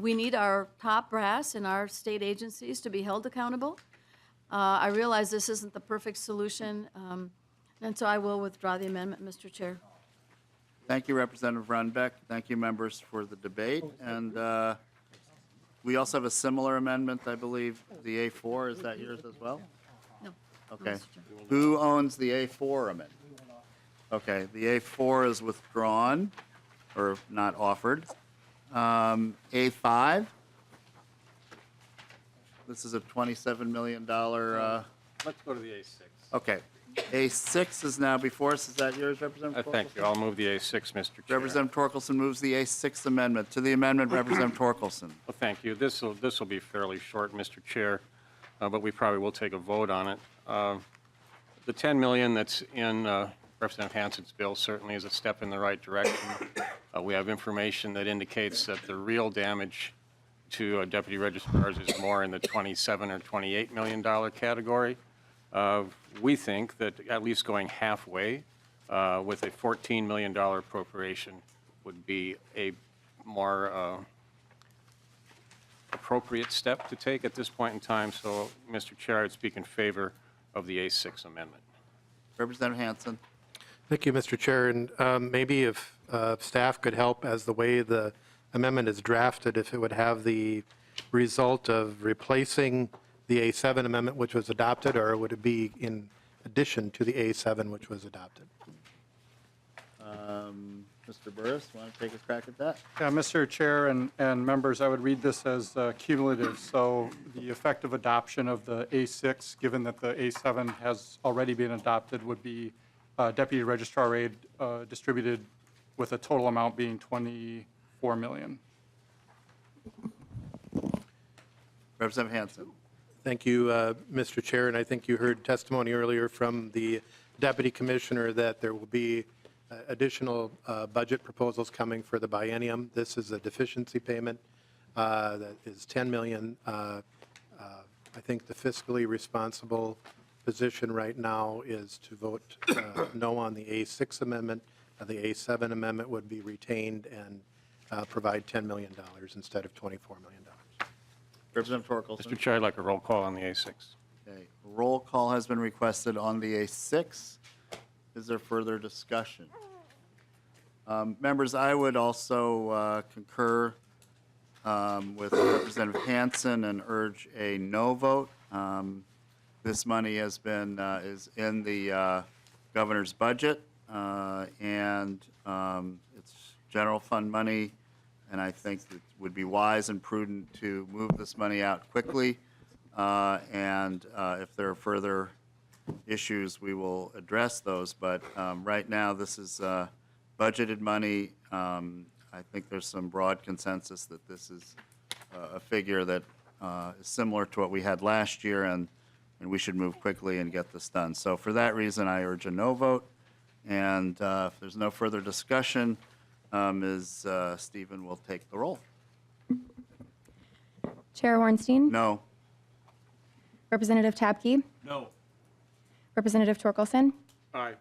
We need our top brass in our state agencies to be held accountable. I realize this isn't the perfect solution, and so I will withdraw the amendment, Mr. Chair. Thank you, Representative Runbeck. Thank you, members, for the debate. And we also have a similar amendment, I believe, the A4. Is that yours as well? No. Okay. Who owns the A4 amendment? Okay, the A4 is withdrawn, or not offered. A5? This is a $27 million. Let's go to the A6. Okay. A6 is now before us. Is that yours, Representative Torkelson? Thank you. I'll move the A6, Mr. Chair. Representative Torkelson moves the A6 amendment. To the amendment, Representative Torkelson. Well, thank you. This will be fairly short, Mr. Chair, but we probably will take a vote on it. The $10 million that's in Representative Hansen's bill certainly is a step in the right direction. We have information that indicates that the real damage to deputy registrars is more in the $27 or $28 million category. We think that at least going halfway with a $14 million appropriation would be a more appropriate step to take at this point in time. So, Mr. Chair, I'd speak in favor of the A6 amendment. Representative Hansen. Thank you, Mr. Chair. And maybe if staff could help as the way the amendment is drafted, if it would have the result of replacing the A7 amendment, which was adopted, or would it be in addition to the A7, which was adopted? Mr. Burris, want to take a crack at that? Yeah, Mr. Chair and members, I would read this as cumulative. So the effective adoption of the A6, given that the A7 has already been adopted, would be deputy registrar aid distributed with a total amount being $24 million. Representative Hansen. Thank you, Mr. Chair. And I think you heard testimony earlier from the Deputy Commissioner that there will be additional budget proposals coming for the biennium. This is a deficiency payment that is $10 million. I think the fiscally responsible position right now is to vote no on the A6 amendment. The A7 amendment would be retained and provide $10 million instead of $24 million. Representative Torkelson. Mr. Chair, I'd like a roll call on the A6. Okay. Roll call has been requested on the A6. Is there further discussion? Members, I would also concur with Representative Hansen and urge a no vote. This money has been is in the governor's budget, and it's general fund money, and I think it would be wise and prudent to move this money out quickly. And if there are further issues, we will address those. But right now, this is budgeted money. I think there's some broad consensus that this is a figure that is similar to what we had last year, and we should move quickly and get this done. So for that reason, I urge a no vote. And if there's no further discussion, Ms. Stephen will take the roll. Chair Hornstein? No. Representative Tabke? No. Representative Torkelson? Aye.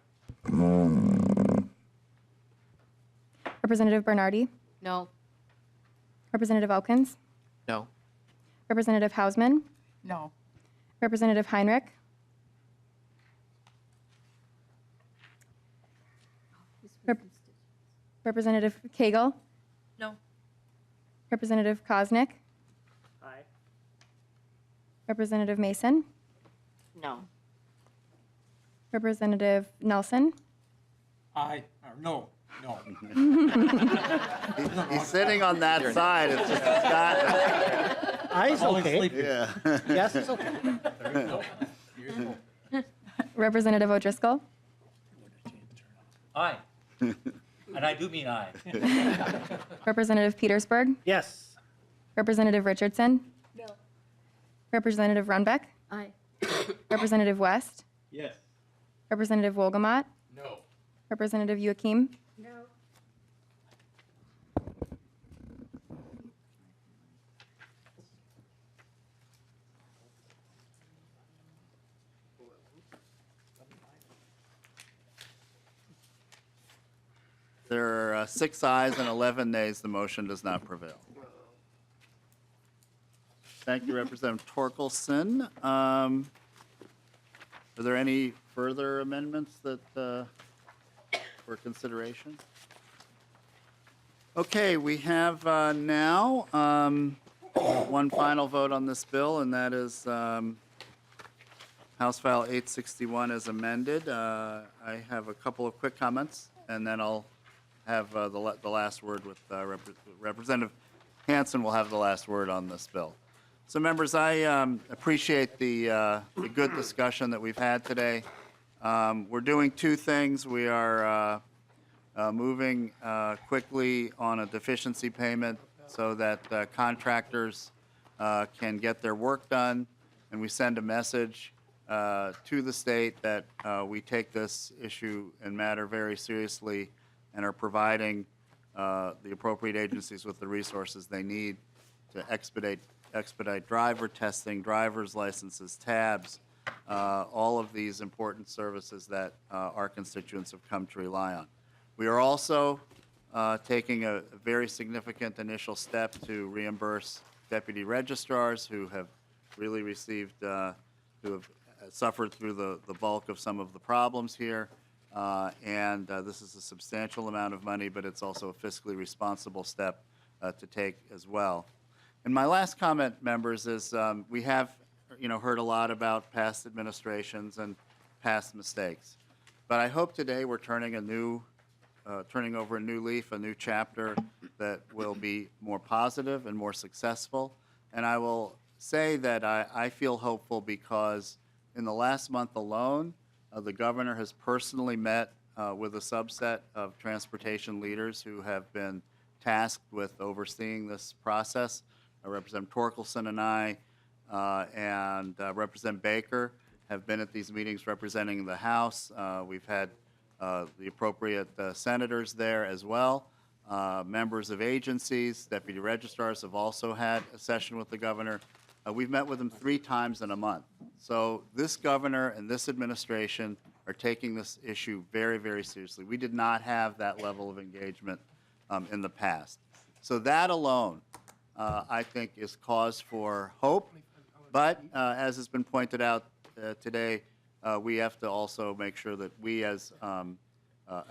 Representative Bernardi? No. Representative Elkins? No. Representative Hausman, No. Representative Heinrich, Representative Cagle, No. Representative Koznick, Aye. Representative Mason, No. Representative Nelson, Aye, or no, no. He's sitting on that side. It's just Scott. Eyes okay. Yeah. Yes, it's okay. Representative O'Driscoll, Aye. And I do mean aye. Representative Petersburg, Yes. Representative Richardson, no. Representative Runbeck, Aye. Representative West, Yes. Representative Wolgamott, No. Representative Joachim, There are 6 ayes and 11 nays. The motion does not prevail. Thank you, Representative Torkelson. Are there any further amendments that for consideration? Okay, we have now one final vote on this bill, and that is House File 861 as amended. I have a couple of quick comments, and then I'll have the last word with Representative Hansen will have the last word on this bill. So members, I appreciate the good discussion that we've had today. We're doing two things. We are moving quickly on a deficiency payment so that contractors can get their work done, and we send a message to the state that we take this issue and matter very seriously and are providing the appropriate agencies with the resources they need to expedite driver testing, driver's licenses, tabs, all of these important services that our constituents have come to rely on. We are also taking a very significant initial step to reimburse deputy registrars who have really received, who have suffered through the bulk of some of the problems here. And this is a substantial amount of money, but it's also a fiscally responsible step to take as well. And my last comment, members, is we have, heard a lot about past administrations and past mistakes. But I hope today we're turning over a new leaf, a new chapter that will be more positive and more successful. And I will say that I feel hopeful because in the last month alone, the governor has personally met with a subset of transportation leaders who have been tasked with overseeing this process. Representative Torkelson and I and Representative Baker have been at these meetings representing the House. We've had the appropriate senators there as well. Members of agencies, deputy registrars have also had a session with the governor. We've met with him 3 times in a month. So this governor and this administration are taking this issue very, very seriously. We did not have that level of engagement in the past. So that alone, I think, is cause for hope. But as has been pointed out today, we have to also make sure that we as a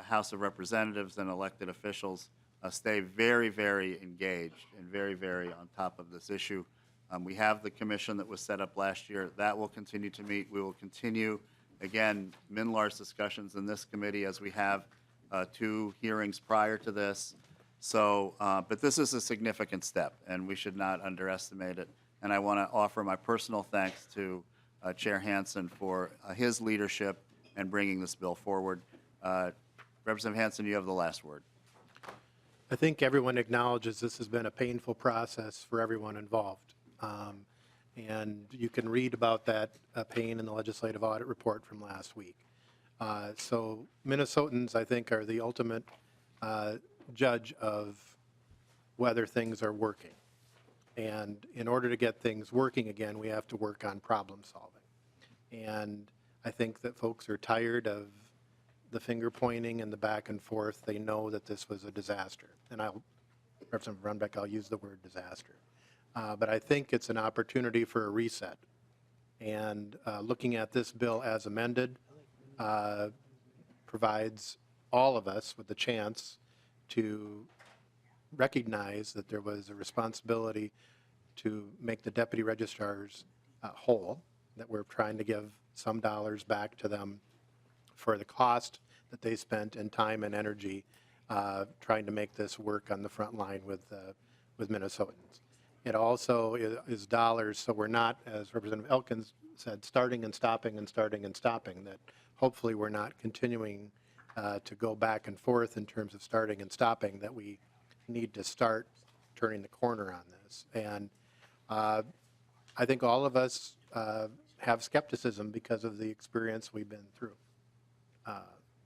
House of Representatives and elected officials stay very, very engaged and very, very on top of this issue. We have the commission that was set up last year. That will continue to meet. We will continue, again, MNLARS discussions in this committee as we have 2 hearings prior to this. So, but this is a significant step, and we should not underestimate it. And I want to offer my personal thanks to Chair Hansen for his leadership and bringing this bill forward. Representative Hansen, you have the last word. I think everyone acknowledges this has been a painful process for everyone involved. And you can read about that pain in the legislative audit report from last week. So Minnesotans, I think, are the ultimate judge of whether things are working. And in order to get things working again, we have to work on problem solving. And I think that folks are tired of the finger pointing and the back and forth. They know that this was a disaster. And Representative Runbeck, I'll use the word disaster. But I think it's an opportunity for a reset. And looking at this bill as amended provides all of us with the chance to recognize that there was a responsibility to make the deputy registrars whole, that we're trying to give some dollars back to them for the cost that they spent in time and energy trying to make this work on the front line with Minnesotans. It also is dollars, so we're not, as Representative Elkins said, starting and stopping and starting and stopping, that hopefully we're not continuing to go back and forth in terms of starting and stopping, that we need to start turning the corner on this. And I think all of us have skepticism because of the experience we've been through.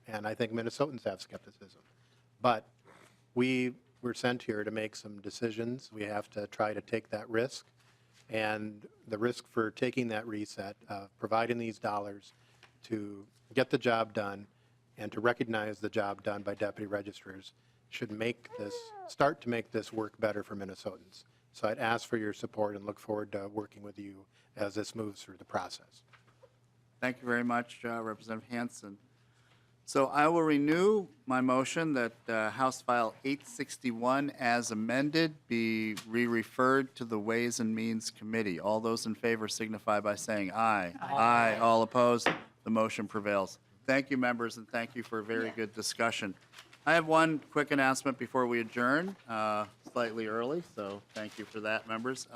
And I think Minnesotans have skepticism. But we were sent here to make some decisions. We have to try to take that risk. And the risk for taking that reset, providing these dollars to get the job done and to recognize the job done by deputy registrars should make this, start to make this work better for Minnesotans. So I'd ask for your support and look forward to working with you as this moves through the process. Thank you very much, Representative Hansen. So I will renew my motion that House File 861 as amended be re-referred to the Ways and Means Committee. All those in favor signify by saying aye. Aye. All opposed? The motion prevails. Thank you, members, and thank you for a very good discussion. I have one quick announcement before we adjourn, slightly early, so thank you for that, members.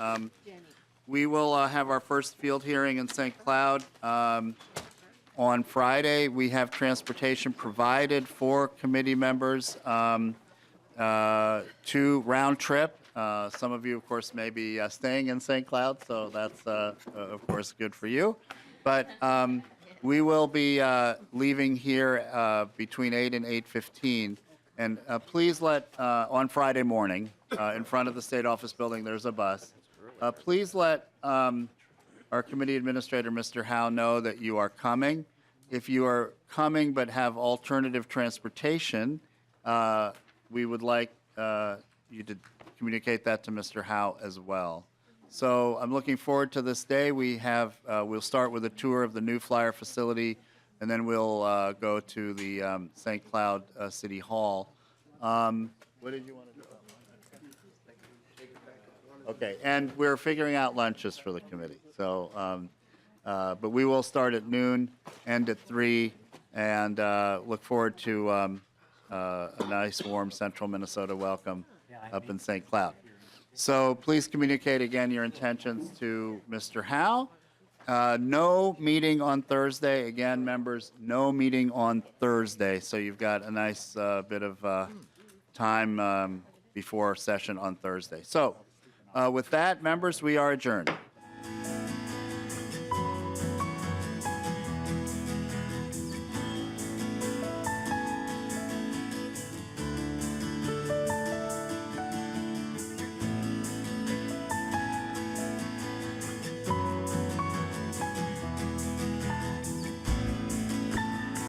We will have our first field hearing in St. Cloud on Friday. We have transportation provided for committee members to round trip. Some of you, of course, may be staying in St. Cloud, so that's, of course, good for you. But we will be leaving here between 8 and 8:15. And please let, on Friday morning, in front of the State Office Building, there's a bus. Please let our committee administrator, Mr. Howe, know that you are coming. If you are coming but have alternative transportation, we would like you to communicate that to Mr. Howe as well. So I'm looking forward to this day. We'll start with a tour of the new flyer facility, and then we'll go to the St. Cloud City Hall. What did you want to do? Okay, and we're figuring out lunches for the committee. So, but we will start at noon, end at 3, and look forward to a nice, warm central Minnesota welcome up in St. Cloud. So please communicate again your intentions to Mr. Howe. No meeting on Thursday. Again, members, no meeting on Thursday. So you've got a nice bit of time before session on Thursday. So with that, members, we are adjourned.